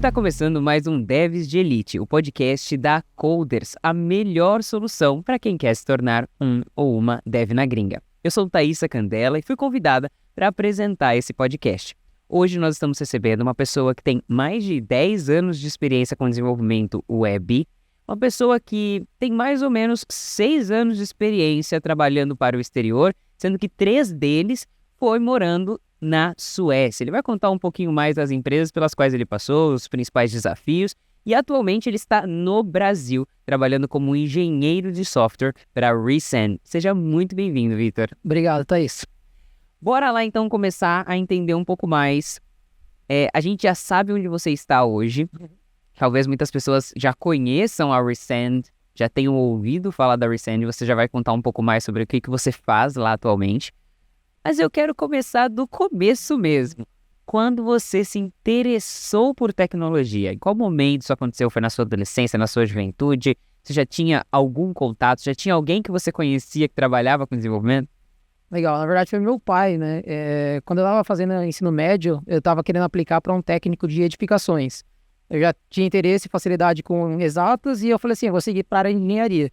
Está começando mais um Devs de Elite, o podcast da Coders, a melhor solução para quem quer se tornar um ou uma dev na gringa. Eu sou Thaisa Candela e fui convidada para apresentar esse podcast. Hoje nós estamos recebendo uma pessoa que tem mais de 10 anos de experiência com desenvolvimento web, uma pessoa que tem mais ou menos 6 anos de experiência trabalhando para o exterior, sendo que 3 deles foi morando na Suécia. Ele vai contar um pouquinho mais das empresas pelas quais ele passou, os principais desafios, e atualmente ele está no Brasil, trabalhando como engenheiro de software para a Resend. Seja muito bem-vindo, Vitor. Obrigado, Thaís. Bora lá então começar a entender um pouco mais. A gente já sabe onde você está hoje. Talvez muitas pessoas já conheçam a Resend, já tenham ouvido falar da Resend, você já vai contar um pouco mais sobre o que você faz lá atualmente. Mas eu quero começar do começo mesmo. Quando você se interessou por tecnologia? Em qual momento isso aconteceu? Foi na sua adolescência, na sua juventude? Você já tinha algum contato? Já tinha alguém que você conhecia que trabalhava com desenvolvimento? Legal, na verdade foi meu pai, né? Quando eu estava fazendo ensino médio, eu estava querendo aplicar para um técnico de edificações. Eu já tinha interesse e facilidade com exatas e eu falei assim, eu vou seguir para a área de engenharia.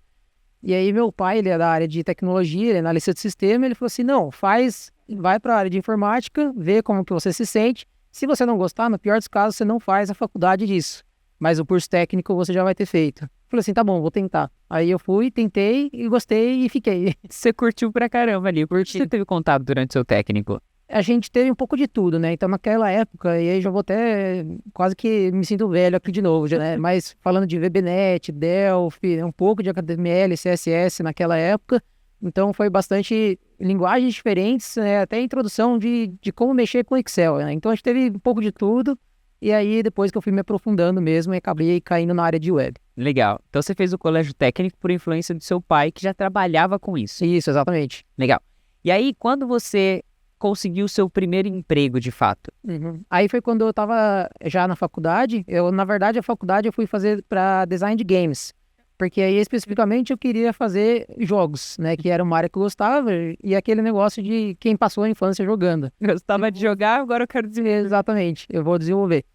E aí meu pai, ele é da área de tecnologia, ele é analista de sistema, ele falou assim, não, vai para a área de informática, vê como que você se sente. Se você não gostar, no pior dos casos, você não faz a faculdade disso. Mas o curso técnico você já vai ter feito. Eu falei assim, tá bom, vou tentar. Aí eu fui, tentei e gostei e fiquei. Você curtiu pra caramba ali. Por que você teve contato durante o seu técnico? A gente teve um pouco de tudo, né? Então, naquela época, e aí já vou até quase que me sinto velho aqui de novo, né? Mas falando de VBNet, Delphi, um pouco de HTML, CSS naquela época. Então, foi bastante linguagens diferentes, né? Até a introdução de como mexer com Excel, né? Então, a gente teve um pouco de tudo. E aí, depois que eu fui me aprofundando mesmo, eu acabei caindo na área de web. Legal. Então, você fez o colégio técnico por influência do seu pai, que já trabalhava com isso. Isso, exatamente. Legal. E aí, quando você conseguiu o seu primeiro emprego, de fato? Aí foi quando eu estava já na faculdade. Na verdade, a faculdade eu fui fazer para design de games. Porque aí, especificamente, eu queria fazer jogos, né? Que era uma área que eu gostava. E aquele negócio de quem passou a infância jogando. Gostava de jogar, agora eu quero desenvolver. Exatamente, eu vou desenvolver.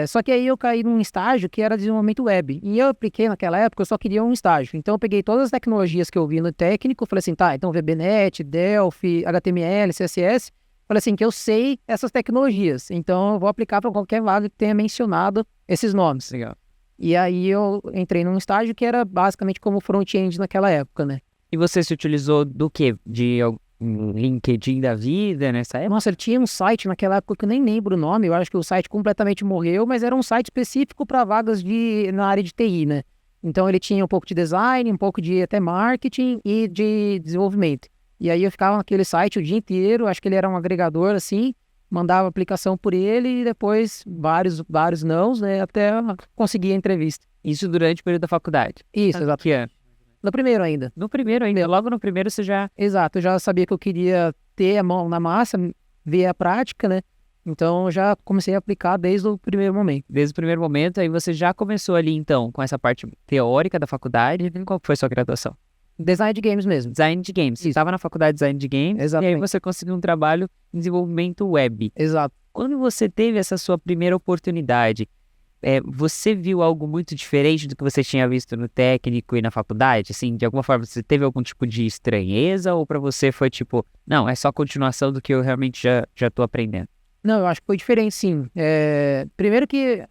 Só que aí eu caí num estágio que era desenvolvimento web. E eu apliquei naquela época, eu só queria um estágio. Então eu peguei todas as tecnologias que eu vi no técnico, falei assim, tá, então VBNet, Delphi, HTML, CSS. Falei assim, que eu sei essas tecnologias. Então eu vou aplicar para qualquer vaga que tenha mencionado esses nomes. Legal. E aí eu entrei num estágio que era basicamente como front-end naquela época, né? E você se utilizou do quê? De LinkedIn da vida nessa época? Nossa, ele tinha um site naquela época que eu nem lembro o nome, eu acho que o site completamente morreu, mas era um site específico para vagas na área de TI, né? Então ele tinha um pouco de design, um pouco de até marketing e de desenvolvimento. E aí eu ficava naquele site o dia inteiro, acho que ele era um agregador assim, mandava aplicação por ele e depois vários nãos, né? Até conseguir a entrevista. Isso durante o período da faculdade? Isso, exato. Que ano? No primeiro ainda. No primeiro ainda, logo no primeiro você já... Exato, eu já sabia que eu queria ter a mão na massa, ver a prática, né? Então eu já comecei a aplicar desde o primeiro momento. Desde o primeiro momento, aí você já começou ali então com essa parte teórica da faculdade. Qual foi a sua graduação? Design de games mesmo. Design de games. Você estava na faculdade de design de games. Exatamente. E aí você conseguiu um trabalho em desenvolvimento web. Exato. Quando você teve essa sua primeira oportunidade, você viu algo muito diferente do que você tinha visto no técnico e na faculdade? Assim, de alguma forma, você teve algum tipo de estranheza ou para você foi tipo, não, é só continuação do que eu realmente já tô aprendendo? Não, eu acho que foi diferente, sim. Primeiro que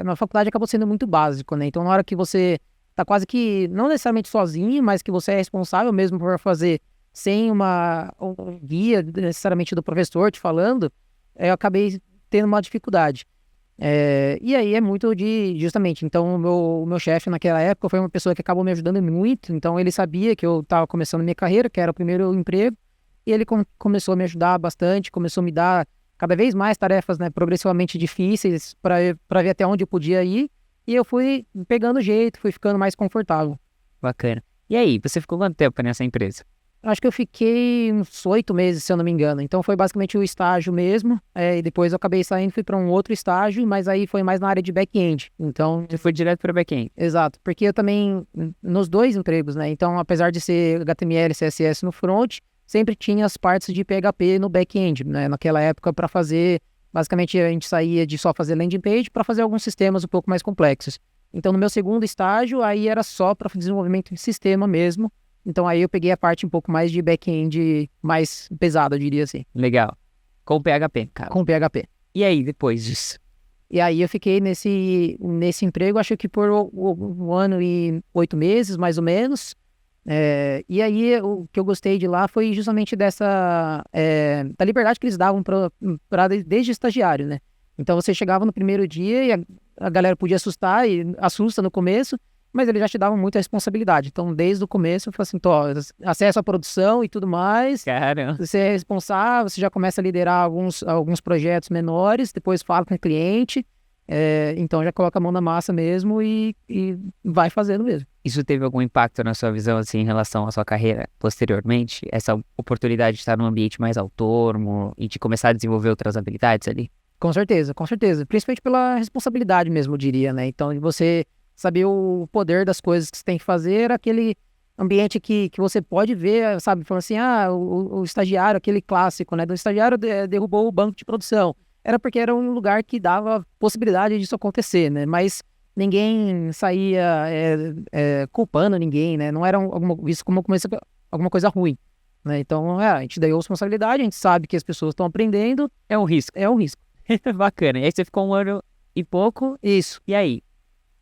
na faculdade acabou sendo muito básico, né? Então, na hora que você tá quase que, não necessariamente sozinho, mas que você é responsável mesmo por fazer sem um guia necessariamente do professor te falando, eu acabei tendo uma dificuldade. E aí é muito justamente, então o meu chefe naquela época foi uma pessoa que acabou me ajudando muito, então ele sabia que eu estava começando minha carreira, que era o primeiro emprego, e ele começou a me ajudar bastante, começou a me dar cada vez mais tarefas, né, progressivamente difíceis para ver até onde eu podia ir, e eu fui pegando jeito, fui ficando mais confortável. Bacana. E aí, você ficou quanto tempo nessa empresa? Acho que eu fiquei uns 8 meses, se eu não me engano. Então foi basicamente o estágio mesmo. E depois eu acabei saindo, fui para um outro estágio, mas aí foi mais na área de back-end. Então, você foi direto para back-end? Exato, porque eu também, nos dois empregos, né? Então, apesar de ser HTML e CSS no front, sempre tinha as partes de PHP no back-end, né? Naquela época, para fazer Basicamente, a gente saía de só fazer landing page para fazer alguns sistemas um pouco mais complexos. Então, no meu segundo estágio, aí era só para desenvolvimento de sistema mesmo. Então, aí eu peguei a parte um pouco mais de back-end mais pesada, eu diria assim. Legal. Com PHP, cara. Com PHP. E aí, depois disso? E aí eu fiquei nesse emprego, acho que por 1 ano e 8 meses, mais ou menos. E aí o que eu gostei de lá foi justamente da liberdade que eles davam desde estagiário, né? Então você chegava no primeiro dia e a galera podia assustar, e assusta no começo, mas eles já te davam muita responsabilidade. Então desde o começo eu falei assim, acesso à produção e tudo mais. Cara, Você é responsável, você já começa a liderar alguns projetos menores, depois fala com o cliente, então já coloca a mão na massa mesmo e vai fazendo mesmo. isso teve algum impacto na sua visão, assim, em relação à sua carreira posteriormente? Essa oportunidade de estar num ambiente mais autônomo e de começar a desenvolver outras habilidades ali? Com certeza, com certeza. Principalmente pela responsabilidade mesmo, eu diria, né? Então, de você saber o poder das coisas que você tem que fazer, aquele ambiente que você pode ver, sabe? Falando assim, o estagiário, aquele clássico, né? Do estagiário derrubou o banco de produção. Era porque era um lugar que dava possibilidade disso acontecer, né? Mas ninguém saía culpando ninguém, né? Não era visto como alguma coisa ruim, né? Então, a gente deu responsabilidade, a gente sabe que as pessoas estão aprendendo, É um risco. é um risco. Bacana. E aí você ficou 1 ano e pouco. Isso. E aí?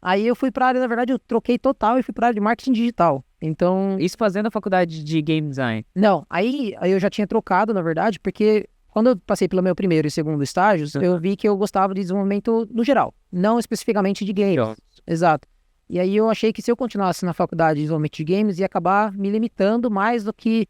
Aí eu fui para a área, na verdade, eu troquei total e fui para a área de marketing digital. Então, Isso fazendo a faculdade de Game Design. não, aí eu já tinha trocado, na verdade, porque quando eu passei pelo meu primeiro e segundo estágios, eu vi que eu gostava de desenvolvimento no geral, não especificamente de games. Jogos. Exato. E aí eu achei que se eu continuasse na faculdade de desenvolvimento de games, ia acabar me limitando mais do que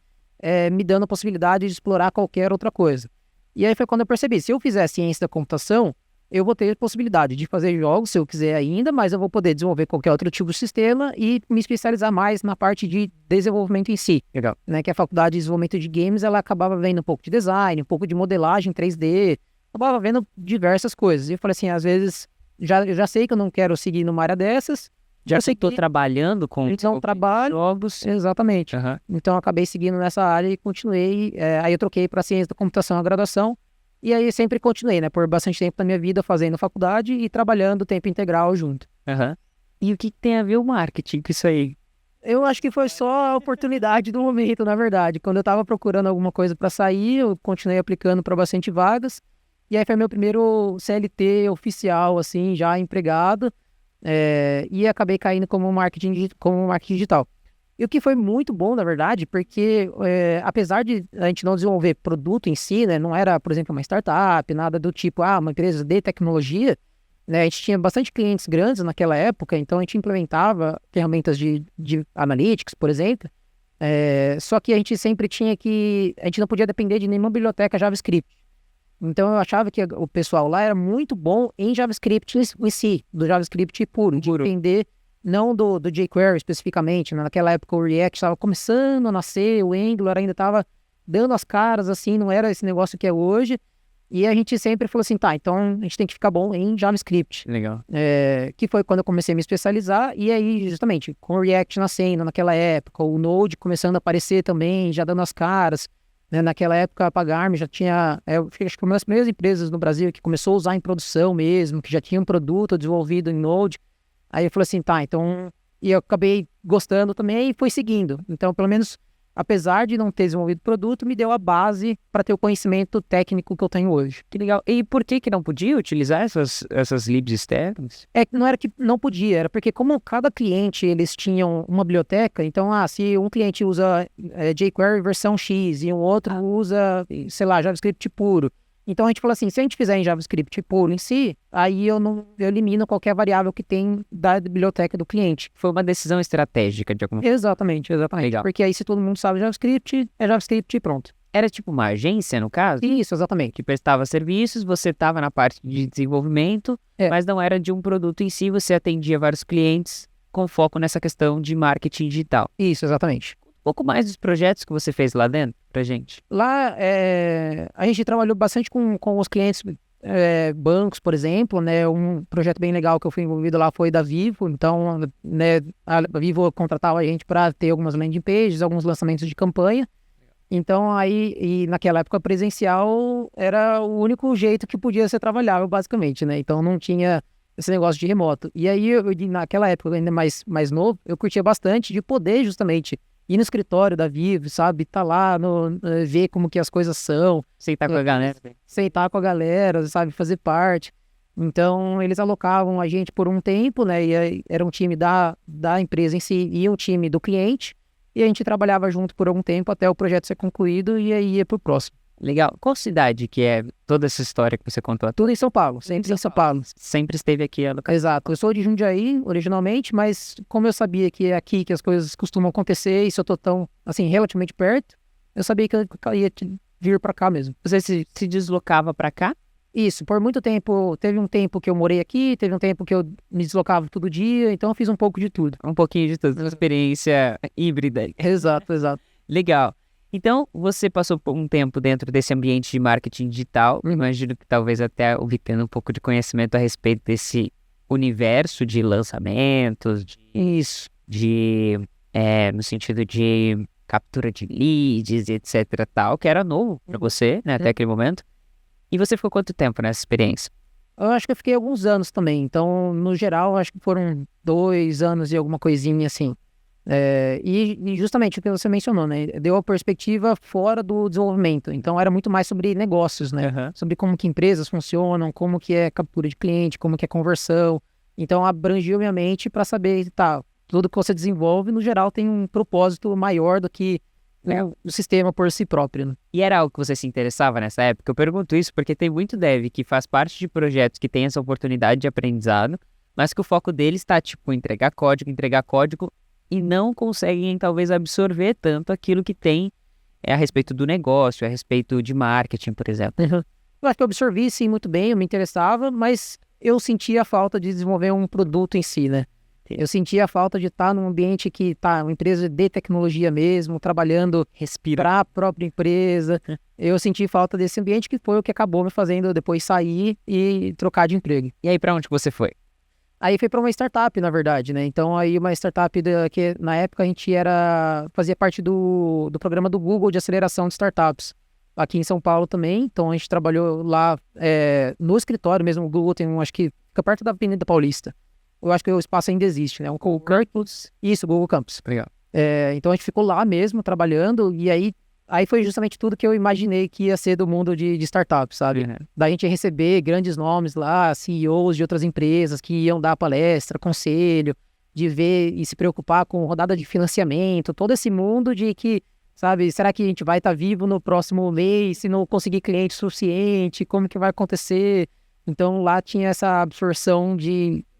me dando a possibilidade de explorar qualquer outra coisa. E aí foi quando eu percebi, se eu fizer ciência da computação, eu vou ter a possibilidade de fazer jogos, se eu quiser ainda, mas eu vou poder desenvolver qualquer outro tipo de sistema e me especializar mais na parte de desenvolvimento em si. Legal. Né, que a faculdade de desenvolvimento de games, ela acabava vendo um pouco de design, um pouco de modelagem 3D, acabava vendo diversas coisas. E eu falei assim, às vezes, eu já sei que eu não quero seguir numa área dessas, Já eu sei estou que trabalhando com então trabalho, jogos. exatamente. Aham. Então eu acabei seguindo nessa área e continuei, aí eu troquei para ciência da computação a graduação, e aí sempre continuei, né, por bastante tempo da minha vida fazendo faculdade e trabalhando tempo integral junto. Aham. E o que tem a ver o marketing com isso aí? Eu acho que foi só a oportunidade do momento, na verdade. Quando eu estava procurando alguma coisa para sair, eu continuei aplicando para bastante vagas. E aí foi meu primeiro CLT oficial, assim, já empregado. E acabei caindo como marketing digital. E o que foi muito bom, na verdade, porque apesar de a gente não desenvolver produto em si, né, não era, por exemplo, uma startup, nada do tipo, uma empresa de tecnologia, né, a gente tinha bastante clientes grandes naquela época, então a gente implementava ferramentas de analytics, por exemplo, só que a gente sempre a gente não podia depender de nenhuma biblioteca JavaScript. Então eu achava que o pessoal lá era muito bom em JavaScript em si, do JavaScript puro, de depender não do jQuery especificamente, né? Naquela época o React estava começando a nascer, o Angular ainda estava dando as caras, assim, não era esse negócio que é hoje, e a gente sempre falou assim, tá, então a gente tem que ficar bom em JavaScript. Legal. Que foi quando eu comecei a me especializar, e aí justamente com o React nascendo naquela época, o Node começando a aparecer também, já dando as caras, né? Naquela época a Pagar.me já tinha, acho que foi uma das primeiras empresas no Brasil que começou a usar em produção mesmo, que já tinha um produto desenvolvido em Node. Aí eu falei assim, tá, então... E eu acabei gostando também e fui seguindo. Então, pelo menos, apesar de não ter desenvolvido produto, me deu a base para ter o conhecimento técnico que eu tenho hoje. Que legal. E por que não podia utilizar essas libs externas? Não era que não podia, era porque como cada cliente, eles tinham uma biblioteca, então, se um cliente usa jQuery versão X e um outro usa, sei lá, JavaScript puro, então a gente falou assim, se a gente fizer em JavaScript puro em si, aí eu elimino qualquer variável que tem da biblioteca do cliente. Foi uma decisão estratégica de alguma forma. Exatamente. Legal. Porque aí se todo mundo sabe JavaScript, é JavaScript e pronto. Era tipo uma agência, no caso? Isso, exatamente. Que prestava serviços, você estava na parte de desenvolvimento, mas não era de um produto em si, você atendia vários clientes com foco nessa questão de marketing digital. Isso, exatamente. Um pouco mais dos projetos que você fez lá dentro, pra gente. Lá, a gente trabalhou bastante com os clientes, bancos, por exemplo, né? Um projeto bem legal que eu fui envolvido lá foi da Vivo. Então, né, a Vivo contratava a gente para ter algumas landing pages, alguns lançamentos de campanha. Então, aí, e naquela época presencial era o único jeito que podia ser trabalhável, basicamente, né? Então, não tinha esse negócio de remoto. E aí, naquela época, ainda mais novo, eu curtia bastante de poder, justamente, ir no escritório da Vivo, sabe? Tá lá, ver como que as coisas são. Sentar com a galera. Sentar com a galera, sabe? Fazer parte. Então, eles alocavam a gente por um tempo, né? E aí, era um time da empresa em si e um time do cliente. E a gente trabalhava junto por algum tempo até o projeto ser concluído e aí ia pro próximo. Legal. Qual cidade que é toda essa história que você contou? Tudo em São Paulo, sempre em São Paulo. Sempre esteve aqui a local. Exato. Eu sou de Jundiaí, originalmente, mas como eu sabia que é aqui que as coisas costumam acontecer e se eu tô tão, assim, relativamente perto, eu sabia que eu ia vir pra cá mesmo. Você se deslocava pra cá? Isso, por muito tempo, teve um tempo que eu morei aqui, teve um tempo que eu me deslocava todo dia, então eu fiz um pouco de tudo. Um pouquinho de tudo. Uma experiência híbrida. Exato, exato. Legal. Então, você passou por um tempo dentro desse ambiente de marketing digital. Imagino que talvez até obtendo um pouco de conhecimento a respeito desse universo de lançamentos, Isso. no sentido de captura de leads, etc, tal, que era novo para você, né, até aquele momento. E você ficou quanto tempo nessa experiência? Eu acho que eu fiquei alguns anos também, então, no geral, acho que foram 2 anos e alguma coisinha assim. E justamente o que você mencionou, né? Deu a perspectiva fora do desenvolvimento. Então, era muito mais sobre negócios, né? Sobre como que empresas funcionam, como que é captura de cliente, como que é conversão. Então, abrangiu minha mente para saber, tá, tudo que você desenvolve, no geral, tem um propósito maior do que, né, o sistema por si próprio, né? E era algo que você se interessava nessa época? Eu pergunto isso porque tem muito dev que faz parte de projetos que tem essa oportunidade de aprendizado, mas que o foco deles está, tipo, entregar código, e não conseguem, talvez, absorver tanto aquilo que tem a respeito do negócio, a respeito de marketing, por exemplo. Eu acho que eu absorvi, sim, muito bem, eu me interessava, mas eu sentia a falta de desenvolver um produto em si, né? Eu sentia a falta de estar num ambiente que tá uma empresa de tecnologia mesmo, trabalhando para a própria empresa. Eu senti falta desse ambiente, que foi o que acabou me fazendo depois sair e trocar de emprego. E aí, para onde você foi? Aí foi para uma startup, na verdade, né? Então, aí uma startup que na época a gente fazia parte do programa do Google de aceleração de startups, aqui em São Paulo também. Então, a gente trabalhou lá no escritório mesmo. O Google tem acho que fica perto da Avenida Paulista. Eu acho que o espaço ainda existe, né? O Google Campus. Isso, o Google Campus. Legal. Então, a gente ficou lá mesmo, trabalhando, e aí foi justamente tudo que eu imaginei que ia ser do mundo de startups, sabe? Da gente receber grandes nomes lá, CEOs de outras empresas que iam dar palestra, conselho, de ver e se preocupar com rodada de financiamento, todo esse mundo de que, sabe, será que a gente vai estar vivo no próximo mês, se não conseguir cliente suficiente, como que vai acontecer? Então lá tinha essa absorção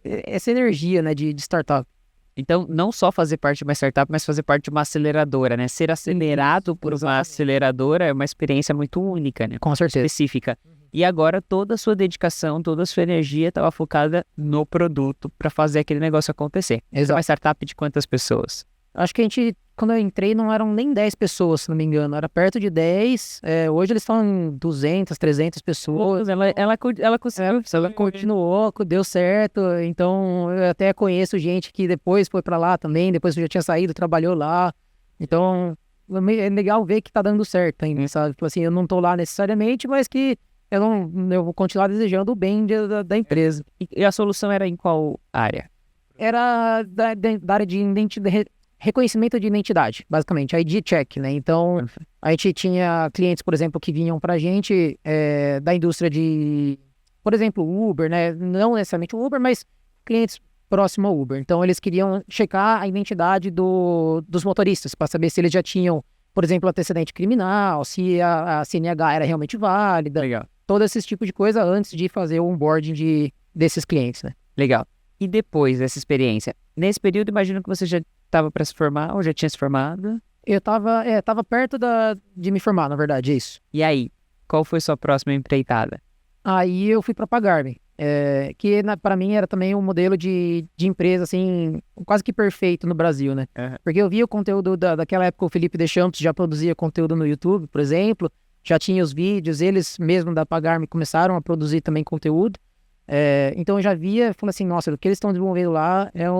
essa energia, né, de startup. Então, não só fazer parte de uma startup, mas fazer parte de uma aceleradora, né? Ser acelerado por uma aceleradora é uma experiência muito única, né? Com certeza. Específica. E agora toda a sua dedicação, toda a sua energia estava focada no produto para fazer aquele negócio acontecer. Exato. Uma startup de quantas pessoas? Acho que quando eu entrei, não eram nem 10 pessoas, se não me engano. Era perto de 10. Hoje eles estão em 200, 300 pessoas. Ela conseguiu. Ela continuou, deu certo. Então, eu até conheço gente que depois foi pra lá também. Depois eu já tinha saído, trabalhou lá. Então, é legal ver que tá dando certo ainda, sabe? Tipo assim, eu não tô lá necessariamente, mas que eu vou continuar desejando o bem da empresa. E a solução era em qual área? Era da área de reconhecimento de identidade, basicamente, ID check, né? Então, a gente tinha clientes, por exemplo, que vinham pra gente da indústria de, por exemplo, Uber, né? Não necessariamente o Uber, mas clientes próximos ao Uber. Então, eles queriam checar a identidade dos motoristas, para saber se eles já tinham, por exemplo, antecedente criminal, se a CNH era realmente válida. Legal. Todo esse tipo de coisa antes de fazer o onboarding desses clientes, né? Legal. E depois dessa experiência? Nesse período, imagino que você já estava para se formar ou já tinha se formado? Eu tava perto de me formar, na verdade, é isso. E aí, qual foi sua próxima empreitada? Aí eu fui pra Pagar.me, que para mim era também um modelo de empresa, assim, quase que perfeito no Brasil, né? Porque eu via o conteúdo daquela época, o Felipe Deschamps já produzia conteúdo no YouTube, por exemplo, já tinha os vídeos, eles mesmo da Pagar.me começaram a produzir também conteúdo. Então eu já via, falei assim, nossa, o que eles estão desenvolvendo lá é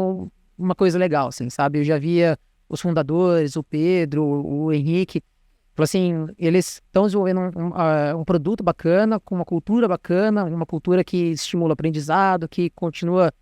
uma coisa legal, assim, sabe? Eu já via os fundadores, o Pedro, o Henrique, Falou assim, eles estão desenvolvendo um produto bacana, com uma cultura bacana, uma cultura que estimula o aprendizado, que continua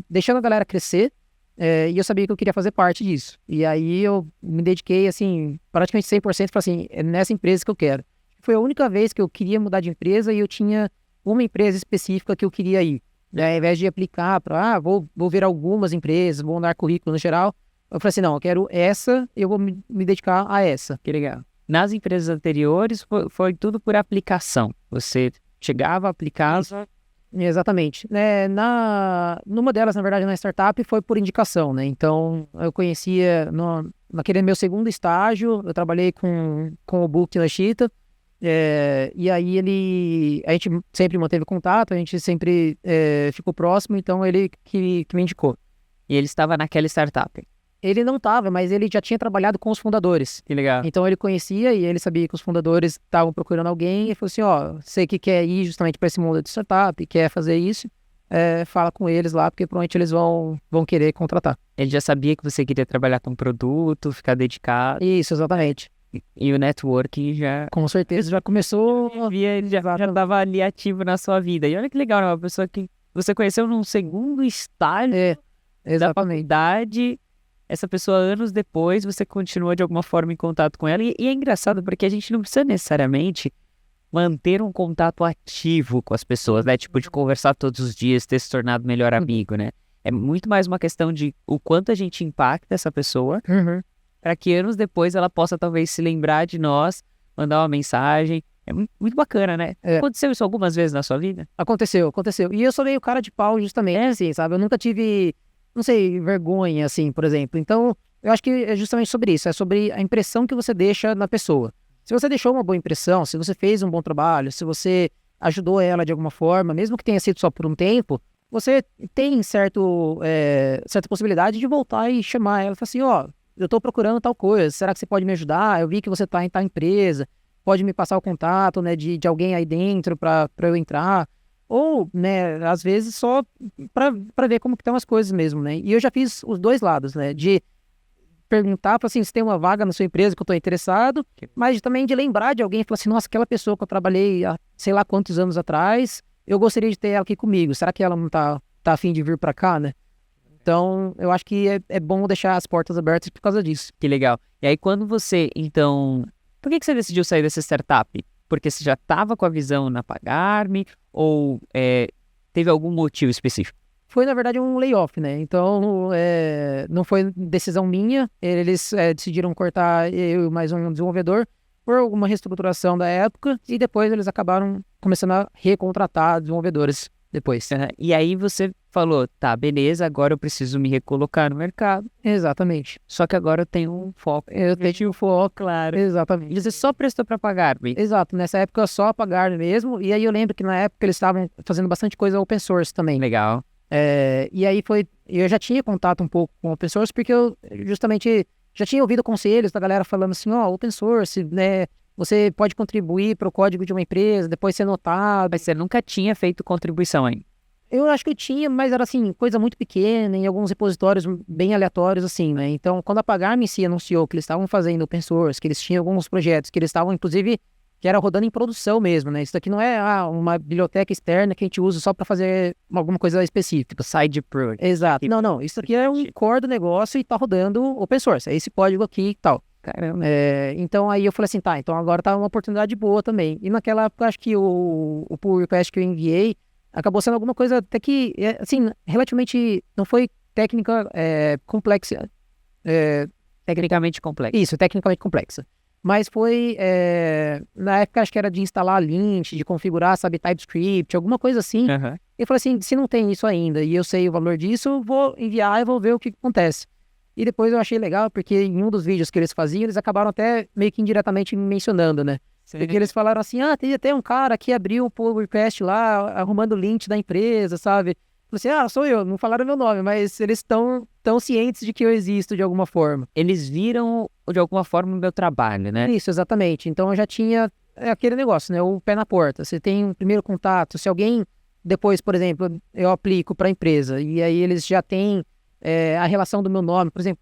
deixando a galera crescer, e eu sabia que eu queria fazer parte disso. E aí eu me dediquei, assim, praticamente 100%, falei assim, é nessa empresa que eu quero. Foi a única vez que eu queria mudar de empresa e eu tinha uma empresa específica que eu queria ir. Ao invés de aplicar para, vou ver algumas empresas, vou dar currículo no geral, eu falei assim, não, eu quero essa, eu vou me dedicar a essa. Que legal. Nas empresas anteriores, foi tudo por aplicação. Você chegava, aplicava... Exatamente. Numa delas, na verdade, na startup, foi por indicação, né? Então, eu conhecia, naquele meu segundo estágio, eu trabalhei com o Book na Chita, e aí a gente sempre manteve contato, a gente sempre ficou próximo, então ele que me indicou. E ele estava naquela startup. Ele não estava, mas ele já tinha trabalhado com os fundadores. Que legal. Então ele conhecia e ele sabia que os fundadores estavam procurando alguém e falou assim, ó, você que quer ir justamente para esse mundo de startup, quer fazer isso, fala com eles lá, porque provavelmente eles vão querer contratar. Ele já sabia que você queria trabalhar com produto, ficar dedicado. Isso, exatamente. E o networking já... Com certeza já começou... Ele já estava ali ativo na sua vida. E olha que legal, né? Uma pessoa que você conheceu num segundo estágio da faculdade... Essa pessoa, anos depois, você continua de alguma forma em contato com ela. E é engraçado porque a gente não precisa necessariamente manter um contato ativo com as pessoas, né? Tipo, de conversar todos os dias, ter se tornado melhor amigo, né? É muito mais uma questão de o quanto a gente impacta essa pessoa para que anos depois ela possa talvez se lembrar de nós, mandar uma mensagem. É muito bacana, né? Aconteceu isso algumas vezes na sua vida? Aconteceu. E eu sou meio cara de pau justamente, assim, sabe? Eu nunca tive... não sei, vergonha, assim, por exemplo. Então, eu acho que é justamente sobre isso, é sobre a impressão que você deixa na pessoa. Se você deixou uma boa impressão, se você fez um bom trabalho, se você ajudou ela de alguma forma, mesmo que tenha sido só por um tempo, você tem certa possibilidade de voltar e chamar ela e falar assim, ó, eu tô procurando tal coisa, será que você pode me ajudar? Eu vi que você tá em tal empresa, pode me passar o contato, né, de alguém aí dentro para eu entrar. Ou, né, às vezes só para ver como que estão as coisas mesmo, né? E eu já fiz os dois lados, né? De perguntar, assim, se tem uma vaga na sua empresa que eu estou interessado, mas também de lembrar de alguém e falar assim, nossa, aquela pessoa que eu trabalhei há sei lá quantos anos atrás, eu gostaria de ter ela aqui comigo. Será que ela não tá a fim de vir para cá, né? Então, eu acho que é bom deixar as portas abertas por causa disso. Que legal. E aí, quando você, então... Por que você decidiu sair dessa startup? Porque você já estava com a visão na Pagar.me ou teve algum motivo específico? Foi, na verdade, um layoff, né? Então, não foi decisão minha. Eles decidiram cortar eu e mais um desenvolvedor por alguma reestruturação da época e depois eles acabaram começando a recontratar desenvolvedores depois. E aí você falou, tá, beleza, agora eu preciso me recolocar no mercado. Exatamente. Só que agora eu tenho um foco. Eu tenho um foco, claro. Exatamente. E você só prestou para Pagar.me? Exato, nessa época só Pagar.me mesmo. E aí eu lembro que na época eles estavam fazendo bastante coisa open source também. Legal. E aí eu já tinha contato um pouco com open source porque eu justamente já tinha ouvido conselhos da galera falando assim, ó, open source, né? Você pode contribuir para o código de uma empresa, depois ser notado. Mas você nunca tinha feito contribuição ainda? Eu acho que eu tinha, mas era assim, coisa muito pequena, em alguns repositórios bem aleatórios, assim, né? Então, quando a Pagar.me em si anunciou que eles estavam fazendo open source, que eles tinham alguns projetos, que eles estavam, inclusive, que era rodando em produção mesmo, né? Isso daqui não é uma biblioteca externa que a gente usa só para fazer alguma coisa específica. Side project. Exato. Não. Isso aqui é um core do negócio e tá rodando open source. É esse código aqui e tal. Caramba. Então aí eu falei assim, tá, então agora tá uma oportunidade boa também. E naquela época, acho que o pull request que eu enviei acabou sendo alguma coisa até que, assim, relativamente, não foi técnica complexa. Tecnicamente complexa. Isso, tecnicamente complexa. Mas foi, na época, acho que era de instalar lint, de configurar, sabe, TypeScript, alguma coisa assim. Eu falei assim, se não tem isso ainda e eu sei o valor disso, vou enviar e vou ver o que acontece. E depois eu achei legal, porque em um dos vídeos que eles faziam, eles acabaram até meio que indiretamente me mencionando, né? Sim. Porque eles falaram assim, tem até um cara que abriu um pull request lá, arrumando o link da empresa, sabe? Eu falei assim, sou eu, não falaram meu nome, mas eles estão tão cientes de que eu existo de alguma forma. Eles viram, de alguma forma, o meu trabalho, né? Isso, exatamente. Então eu já tinha aquele negócio, né? O pé na porta. Você tem um primeiro contato, se alguém, depois, por exemplo, eu aplico para a empresa, e aí eles já têm a relação do meu nome, por exemplo,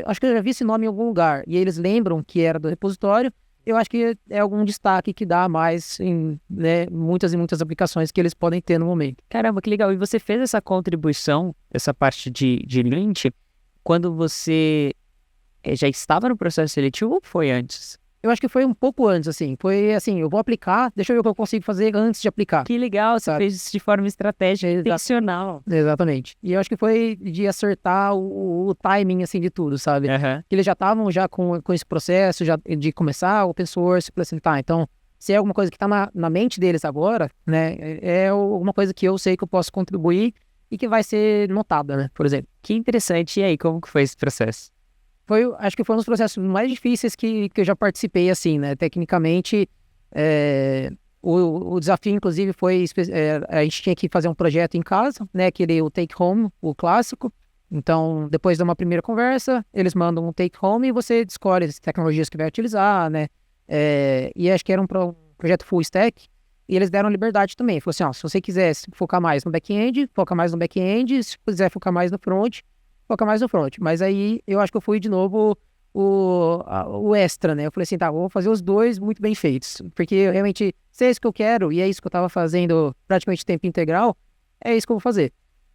acho que eu já vi esse nome em algum lugar, e eles lembram que era do repositório, eu acho que é algum destaque que dá a mais em, né, muitas e muitas aplicações que eles podem ter no momento. Caramba, que legal. E você fez essa contribuição, essa parte de Lint, quando você já estava no processo seletivo ou foi antes? Eu acho que foi um pouco antes, assim. Foi assim, eu vou aplicar, deixa eu ver o que eu consigo fazer antes de aplicar. Que legal, você Sabe? fez isso de forma estratégica, intencional. Exatamente. E eu acho que foi de acertar o timing, assim, de tudo, sabe? Aham. Que eles já estavam já com esse processo já de começar open source, falei assim, tá, então, se é alguma coisa que está na mente deles agora, né, é alguma coisa que eu sei que eu posso contribuir e que vai ser notada, né, por exemplo. Que interessante. E aí, como que foi esse processo? Acho que foi um dos processos mais difíceis que eu já participei, assim, né, tecnicamente, o desafio, inclusive, foi, a gente tinha que fazer um projeto em casa, né, aquele o take home, o clássico. Então, depois de uma primeira conversa, eles mandam um take home e você escolhe as tecnologias que vai utilizar, né, e acho que era um projeto full stack, e eles deram liberdade também. Falou assim, ó, se você quiser focar mais no back-end, foca mais no back-end, se quiser focar mais no front, foca mais no front. Mas aí eu acho que eu fui de novo o extra, né? Eu falei assim, tá, vou fazer os dois muito bem feitos. Porque realmente, se é isso que eu quero, e é isso que eu tava fazendo praticamente tempo integral, é isso que eu vou fazer.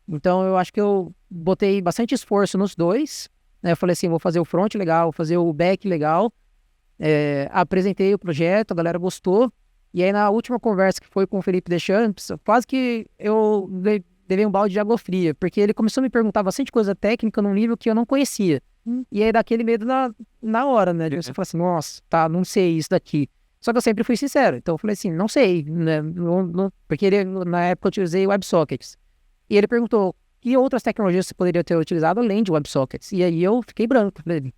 Então eu acho que eu botei bastante esforço nos dois, né? Eu falei assim, vou fazer o front legal, vou fazer o back legal. Apresentei o projeto, a galera gostou. E aí na última conversa que foi com o Felipe Deschamps, quase que eu levei um balde de água fria, porque ele começou a me perguntar bastante coisa técnica num nível que eu não conhecia. E aí dá aquele medo na hora, né? De você falar assim, nossa, tá, não sei isso daqui. Só que eu sempre fui sincero. Então eu falei assim, não sei, né? Porque na época eu utilizei WebSockets. E ele perguntou, que outras tecnologias você poderia ter utilizado além de WebSockets? E aí eu fiquei branco. Falei,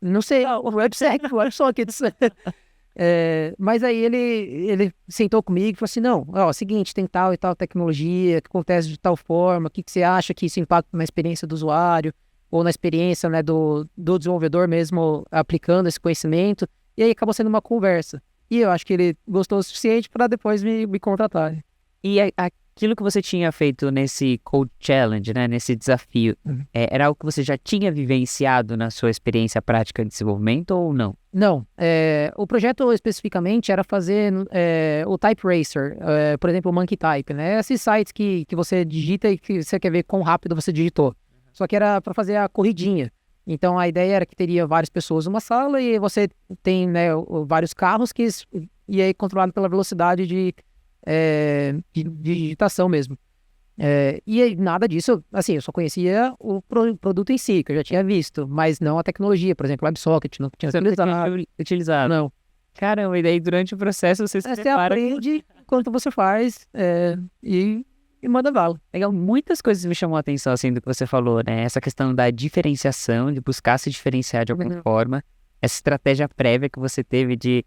não sei, WebSockets. Mas aí ele sentou comigo e falou assim, não, ó, seguinte, tem tal e tal tecnologia que acontece de tal forma, o que você acha que isso impacta na experiência do usuário ou na experiência, né, do desenvolvedor mesmo aplicando esse conhecimento, e aí acabou sendo uma conversa. E eu acho que ele gostou o suficiente para depois me contratar. E aquilo que você tinha feito nesse Code Challenge, né, nesse desafio, era algo que você já tinha vivenciado na sua experiência prática de desenvolvimento ou não? Não, o projeto especificamente era fazer o Type Racer, por exemplo, o Monkey Type, né? Esses sites que você digita e que você quer ver quão rápido você digitou. Só que era para fazer a corridinha. Então a ideia era que teria várias pessoas numa sala e você tem, né, vários carros e aí controlado pela velocidade de digitação mesmo. E aí, nada disso, assim, eu só conhecia o produto em si, que eu já tinha visto, mas não a tecnologia, por exemplo, WebSocket, não tinha utilizado. Não. Caramba, e daí durante o processo você se Você prepara... aprende enquanto você faz e manda bala. Legal, muitas coisas me chamam a atenção, assim, do que você falou, né? Essa questão da diferenciação, de buscar se diferenciar de alguma forma, essa estratégia prévia que você teve de...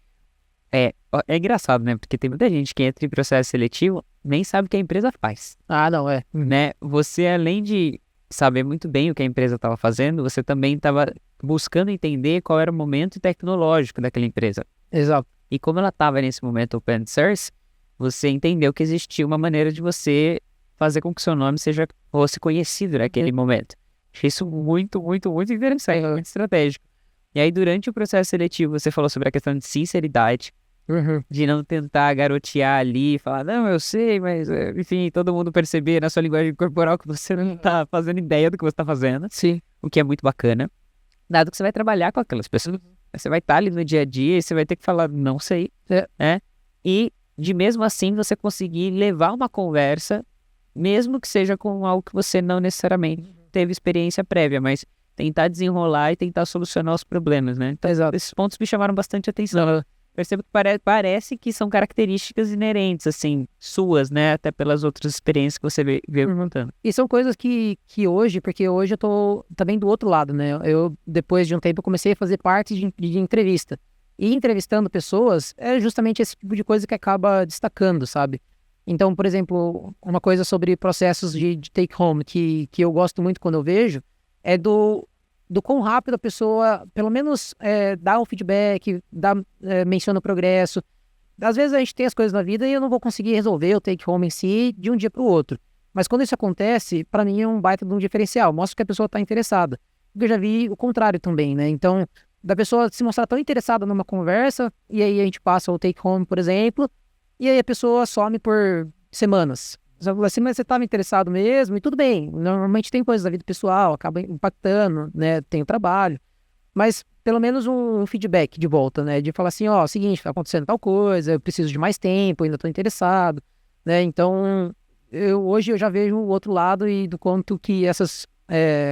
É engraçado, né? Porque tem muita gente que entra em processo seletivo nem sabe o que a empresa faz. Ah, não, Né? Você, além de saber muito bem o que a empresa estava fazendo, você também estava buscando entender qual era o momento tecnológico daquela empresa. Exato. E como ela estava nesse momento open source, você entendeu que existia uma maneira de você fazer com que seu nome fosse conhecido naquele momento. Achei isso muito, muito, muito interessante, muito estratégico. E aí, durante o processo seletivo, você falou sobre a questão de sinceridade, de não tentar garotear ali, falar, não, eu sei, mas, enfim, todo mundo perceber na sua linguagem corporal que você não está fazendo ideia do que você está fazendo. Sim. O que é muito bacana. Dado que você vai trabalhar com aquelas pessoas, você vai estar ali no dia a dia e você vai ter que falar, não sei, né? E, de mesmo assim, você conseguir levar uma conversa, mesmo que seja com algo que você não necessariamente teve experiência prévia, mas tentar desenrolar e tentar solucionar os problemas, né? Então, esses pontos me chamaram bastante atenção. Percebo que parece que são características inerentes, assim, suas, né? Até pelas outras experiências que você veio perguntando. E são coisas que hoje, porque hoje eu tô também do outro lado, né? Eu, depois de um tempo, eu comecei a fazer parte de entrevista. E entrevistando pessoas é justamente esse tipo de coisa que acaba destacando, sabe? Então, por exemplo, uma coisa sobre processos de take home que eu gosto muito quando eu vejo é do quão rápido a pessoa, pelo menos, dá um feedback, menciona o progresso. Às vezes a gente tem as coisas na vida e eu não vou conseguir resolver o take home em si de um dia para o outro. Mas quando isso acontece, para mim é um baita de um diferencial. Mostra que a pessoa está interessada. Porque eu já vi o contrário também, né? Então, da pessoa se mostrar tão interessada numa conversa, e aí a gente passa o take home, por exemplo, e aí a pessoa some por semanas. Você fala assim, mas você estava interessado mesmo? E tudo bem, normalmente tem coisas da vida pessoal, acaba impactando, né? Tem o trabalho, mas pelo menos um feedback de volta, né? De falar assim, ó, seguinte, tá acontecendo tal coisa, eu preciso de mais tempo, ainda estou interessado, né? Então, hoje eu já vejo o outro lado e do quanto que essas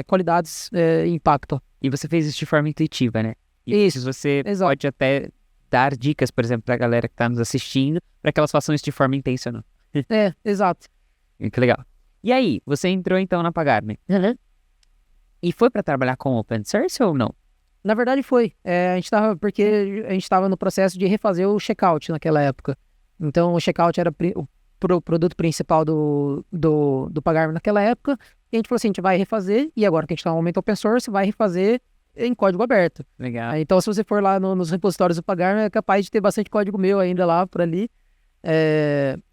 qualidades impactam. E você fez isso de forma intuitiva, né? E Isso, você exato. pode até dar dicas, por exemplo, pra galera que tá nos assistindo, para que elas façam isso de forma intencional. Exato. Que legal. E aí, você entrou então na Pagar.me e foi para trabalhar com open source ou não? Na verdade foi. Porque a gente estava no processo de refazer o checkout naquela época. Então o checkout era o produto principal do Pagar.me naquela época. E a gente falou assim, a gente vai refazer, e agora que a gente está no momento open source, vai refazer em código aberto. Legal. Então se você for lá nos repositórios do Pagar.me, é capaz de ter bastante código meu ainda lá por ali.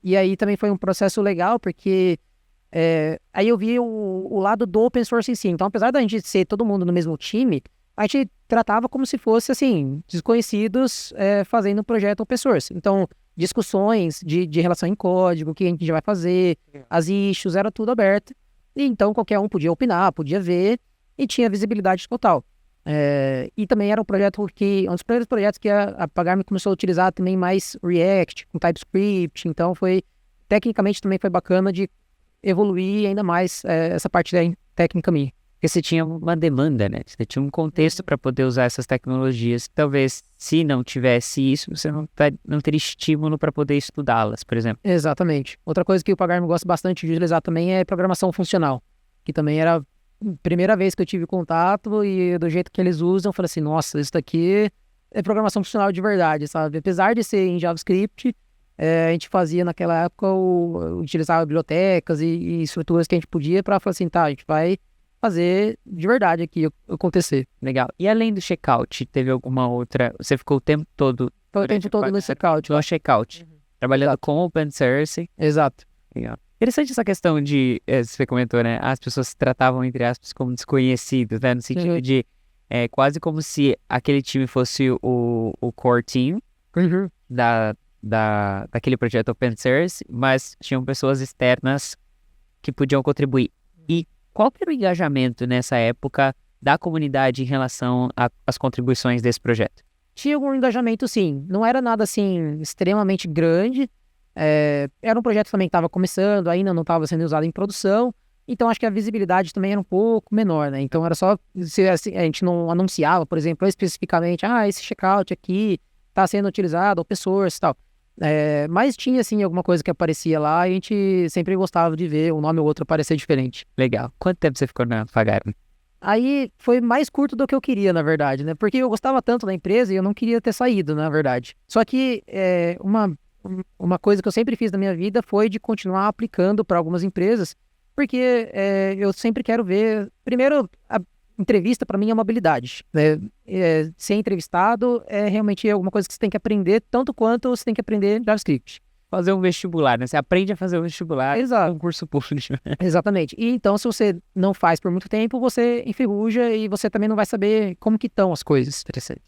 E aí também foi um processo legal, porque aí eu vi o lado do open source em si. Então, apesar da gente ser todo mundo no mesmo time, a gente tratava como se fosse, assim, desconhecidos fazendo um projeto open source. Então, discussões de relação em código, o que a gente já vai fazer, as issues, era tudo aberto. E então, qualquer um podia opinar, podia ver, e tinha visibilidade total. E também era um projeto um dos primeiros projetos que a Pagar.me começou a utilizar também mais React, com TypeScript. Então, tecnicamente também foi bacana de evoluir ainda mais essa parte técnica minha. Porque você tinha uma demanda, né? Você tinha um contexto para poder usar essas tecnologias. Talvez, se não tivesse isso, você não teria estímulo para poder estudá-las, por exemplo. Exatamente. Outra coisa que o Pagar.me gosta bastante de utilizar também é programação funcional, que também era a primeira vez que eu tive contato, e do jeito que eles usam, eu falei assim, nossa, isso daqui é programação funcional de verdade, sabe? Apesar de ser em JavaScript, a gente fazia naquela época, utilizava bibliotecas e estruturas que a gente podia para falar assim, tá, a gente vai fazer de verdade aqui acontecer. Legal. E além do checkout, teve alguma outra... Você ficou o tempo todo... Foi o tempo todo no checkout. No checkout. Trabalhando Exato. com open source. Exato. Legal. Interessante essa questão de... Você comentou, né? As pessoas se tratavam, entre aspas, como desconhecidos, né? No sentido de... quase como se aquele time fosse o core team daquele projeto open source, mas tinham pessoas externas que podiam contribuir. E qual que era o engajamento nessa época da comunidade em relação às contribuições desse projeto? Tinha algum engajamento, sim. Não era nada, assim, extremamente grande. Era um projeto também que estava começando, ainda não estava sendo usado em produção. Então, acho que a visibilidade também era um pouco menor, né? Então, era só... assim, a gente não anunciava, por exemplo, especificamente, esse checkout aqui está sendo utilizado, open source e tal. Mas tinha, assim, alguma coisa que aparecia lá e a gente sempre gostava de ver um nome ou outro aparecer diferente. Legal. Quanto tempo você ficou na Pagar.me? Aí foi mais curto do que eu queria, na verdade, né? Porque eu gostava tanto da empresa e eu não queria ter saído, na verdade. Só que uma coisa que eu sempre fiz na minha vida foi de continuar aplicando para algumas empresas, porque eu sempre quero ver... Primeiro, a entrevista para mim é uma habilidade, né? Ser entrevistado é realmente alguma coisa que você tem que aprender, tanto quanto você tem que aprender JavaScript. Fazer um vestibular, né? Você aprende a fazer um vestibular. Exato. Um curso público. Exatamente. E então, se você não faz por muito tempo, você enferruja e você também não vai saber como que estão as coisas. Interessante.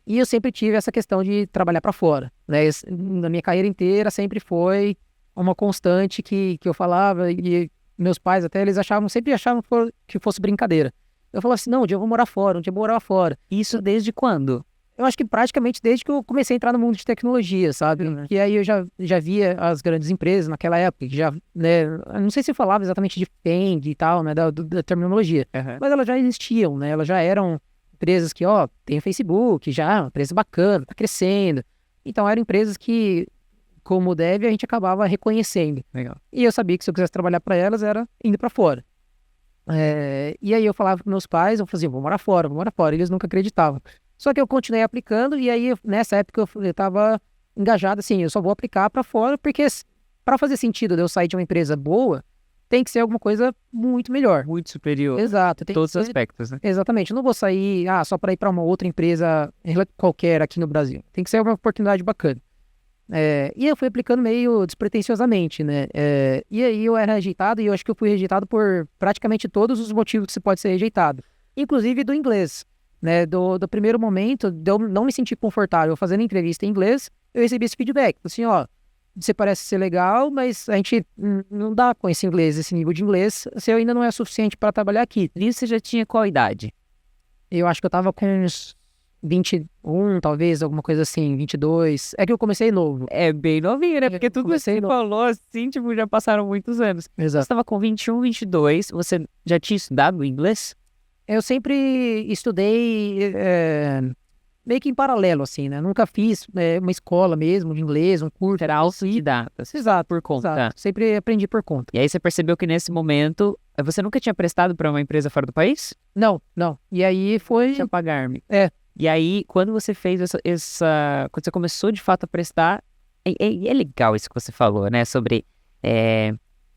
E eu sempre tive essa questão de trabalhar para fora, né? Na minha carreira inteira sempre foi uma constante que eu falava, e meus pais até, eles sempre achavam que fosse brincadeira. Eu falava assim, não, um dia eu vou morar fora, um dia eu vou morar fora. Isso desde quando? Eu acho que praticamente desde que eu comecei a entrar no mundo de tecnologia, sabe? E aí eu já via as grandes empresas naquela época, que já, né, eu não sei se eu falava exatamente de FANG e tal, né, da terminologia, mas elas já existiam, né, elas já eram empresas que, tem o Facebook, já, uma empresa bacana, tá crescendo. Então eram empresas que, como dev, a gente acabava reconhecendo. Legal. E eu sabia que se eu quisesse trabalhar para elas, era indo para fora. E aí eu falava com meus pais, eu fazia, vou morar fora, e eles nunca acreditavam. Só que eu continuei aplicando, e aí nessa época eu estava engajado assim, eu só vou aplicar para fora, porque para fazer sentido de eu sair de uma empresa boa, tem que ser alguma coisa muito melhor. Muito superior. Exato. Em todos os aspectos, né? Exatamente. Eu não vou sair só para ir para uma outra empresa qualquer aqui no Brasil. Tem que ser uma oportunidade bacana. E eu fui aplicando meio despretensiosamente, né? E aí eu era rejeitado, e eu acho que eu fui rejeitado por praticamente todos os motivos que você pode ser rejeitado. Inclusive do inglês. né, do primeiro momento, de eu não me sentir confortável fazendo entrevista em inglês, eu recebi esse feedback. Assim, ó, você parece ser legal, mas a gente não dá com esse inglês, esse nível de inglês, você ainda não é suficiente para trabalhar aqui. E você já tinha qual idade? Eu acho que eu tava com uns 21, talvez, alguma coisa assim, 22. É que eu comecei novo. É bem novinho, né? Porque tudo que comecei você novo. falou, assim, tipo, já passaram muitos anos. Você Exato. estava com 21, 22, você já tinha estudado inglês? Eu sempre estudei meio que em paralelo, assim, né? Nunca fiz uma escola mesmo de inglês, um curso. Era autodidata, Exato, por conta. exato. Sempre aprendi por conta. E aí você percebeu que nesse momento, você nunca tinha prestado para uma empresa fora do país? Não. E aí foi... Tinha pagar-me. É. E aí, quando você fez quando você começou de fato a prestar, é legal isso que você falou, né? Sobre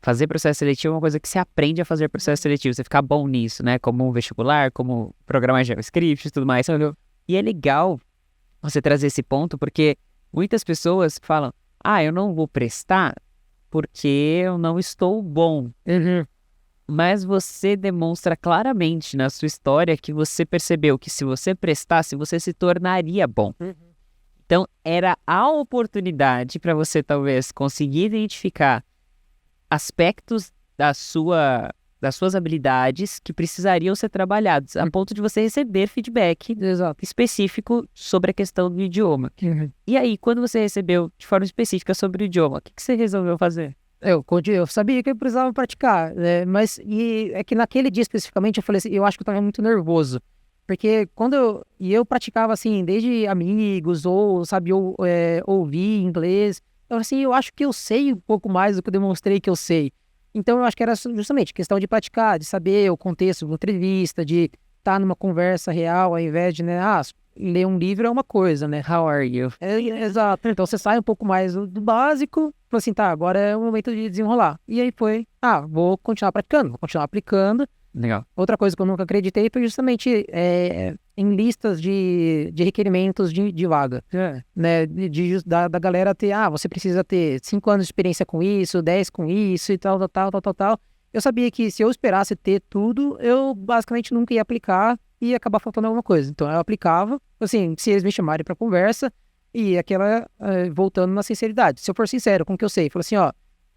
fazer processo seletivo é uma coisa que você aprende a fazer processo seletivo, você ficar bom nisso, né? Como um vestibular, como programar JavaScript e tudo mais. E é legal você trazer esse ponto, porque muitas pessoas falam, eu não vou prestar porque eu não estou bom. Mas você demonstra claramente na sua história que você percebeu que se você prestasse, você se tornaria bom. Então, era a oportunidade para você, talvez, conseguir identificar aspectos das suas habilidades que precisariam ser trabalhados, a ponto de você receber feedback específico sobre a questão do idioma. E aí, quando você recebeu de forma específica sobre o idioma, o que você resolveu fazer? Eu sabia que eu precisava praticar, né? Mas é que naquele dia especificamente eu falei assim, eu acho que eu estava muito nervoso. Porque quando eu praticava assim, desde amigos ou, sabe, ouvir inglês, eu acho que eu sei um pouco mais do que eu demonstrei que eu sei. Então eu acho que era justamente questão de praticar, de saber o contexto de uma entrevista, de estar numa conversa real, ao invés de, né, ler um livro é uma coisa, né? How are you? Exato. Então você sai um pouco mais do básico, fala assim, tá, agora é o momento de desenrolar. E aí foi, vou continuar praticando, vou continuar aplicando. Legal. Outra coisa que eu nunca acreditei foi justamente em listas de requerimentos de vaga, né? Da galera ter, você precisa ter 5 anos de experiência com isso, 10 com isso e tal. Eu sabia que se eu esperasse ter tudo, eu basicamente nunca ia aplicar e ia acabar faltando alguma coisa. Então eu aplicava, assim, se eles me chamarem para conversa e aquela, voltando na sinceridade. Se eu for sincero com o que eu sei, falou assim,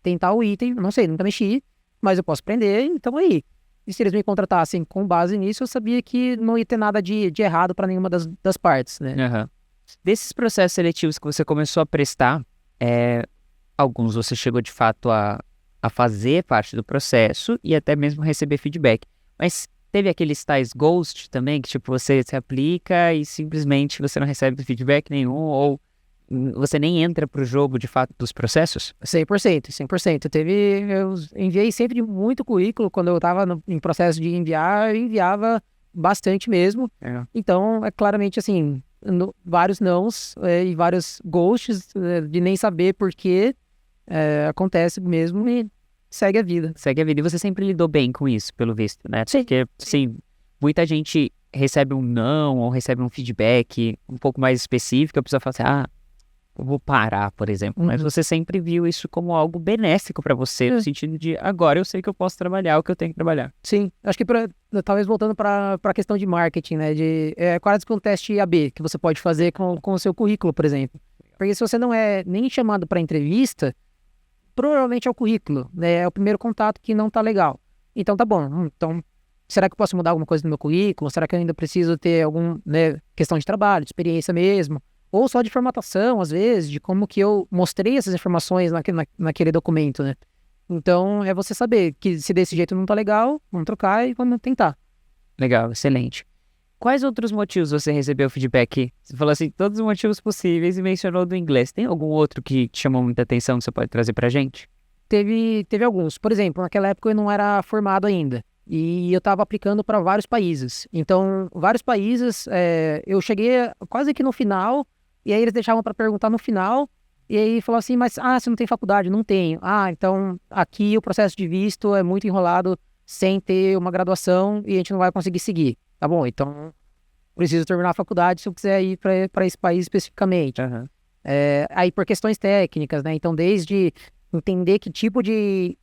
tem tal item, não sei, nunca mexi, mas eu posso aprender, então aí. E se eles me contratassem com base nisso, eu sabia que não ia ter nada de errado para nenhuma das partes, né? Desses processos seletivos que você começou a prestar, alguns você chegou de fato a fazer parte do processo e até mesmo receber feedback. Mas teve aqueles tais ghost também, que tipo, você se aplica e simplesmente você não recebe feedback nenhum, ou você nem entra pro jogo de fato dos processos? 100%. Eu enviei sempre muito currículo. Quando eu estava em processo de enviar, eu enviava bastante mesmo. Então, é claramente assim, vários nãos e vários ghosts de nem saber por quê, acontece mesmo e segue a vida. Segue a vida. E você sempre lidou bem com isso, pelo visto, né? Sim. Porque, sim, muita gente recebe um não ou recebe um feedback um pouco mais específico, a pessoa fala assim, eu vou parar, por exemplo. Mas você sempre viu isso como algo benéfico para você, no sentido de agora eu sei que eu posso trabalhar o que eu tenho que trabalhar. Sim, acho que talvez voltando para a questão de marketing, né? Quase que um teste AB que você pode fazer com o seu currículo, por exemplo. Porque se você não é nem chamado para entrevista, provavelmente é o currículo, né? É o primeiro contato que não tá legal. Então tá bom. Então, será que eu posso mudar alguma coisa no meu currículo? Será que eu ainda preciso ter questão de trabalho, de experiência mesmo? Ou só de formatação, às vezes, de como que eu mostrei essas informações naquele documento, né? Então, é você saber que se desse jeito não tá legal, vamos trocar e vamos tentar. Legal, excelente. Quais outros motivos você recebeu feedback? Você falou assim, todos os motivos possíveis e mencionou do inglês. Tem algum outro que te chamou muita atenção que você pode trazer pra gente? Teve alguns. Por exemplo, naquela época eu não era formado ainda. E eu estava aplicando para vários países. Então, vários países, eu cheguei quase que no final, e aí eles deixavam para perguntar no final, e aí falavam assim, mas você não tem faculdade? Não tenho. Então aqui o processo de visto é muito enrolado sem ter uma graduação e a gente não vai conseguir seguir. Tá bom, então preciso terminar a faculdade se eu quiser ir para esse país especificamente. Aí por questões técnicas, né? Então desde entender que tipo de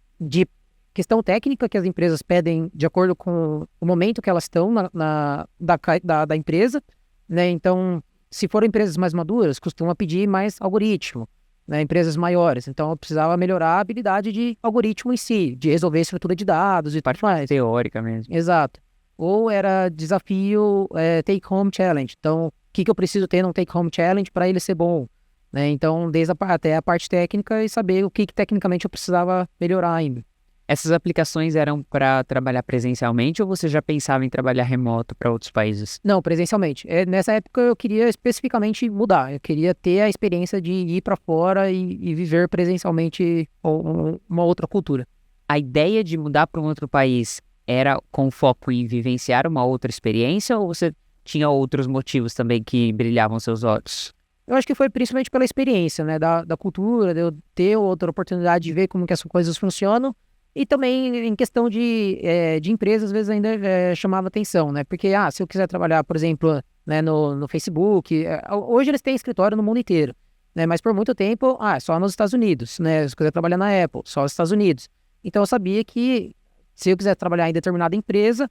questão técnica que as empresas pedem de acordo com o momento que elas estão da empresa, né? Então, se forem empresas mais maduras, costumam pedir mais algoritmo, né? Empresas maiores. Então, eu precisava melhorar a habilidade de algoritmo em si, de resolver estrutura de dados e tudo mais. Teórica mesmo. Exato. Ou era desafio take-home challenge. Então, o que eu preciso ter num take-home challenge para ele ser bom? Né? Então, até a parte técnica e saber o que tecnicamente eu precisava melhorar ainda. Essas aplicações eram para trabalhar presencialmente ou você já pensava em trabalhar remoto para outros países? Não, presencialmente. Nessa época eu queria especificamente mudar. Eu queria ter a experiência de ir para fora e viver presencialmente uma outra cultura. A ideia de mudar para um outro país era com foco em vivenciar uma outra experiência ou você tinha outros motivos também que brilhavam seus olhos? Eu acho que foi principalmente pela experiência, né, da cultura, de eu ter outra oportunidade de ver como que as coisas funcionam. E também em questão de empresas, às vezes ainda chamava atenção, né? Porque, se eu quiser trabalhar, por exemplo, né, no Facebook, hoje eles têm escritório no mundo inteiro, né? Mas por muito tempo, só nos Estados Unidos, né? Se eu quiser trabalhar na Apple, só nos Estados Unidos. Então eu sabia que se eu quiser trabalhar em determinada empresa,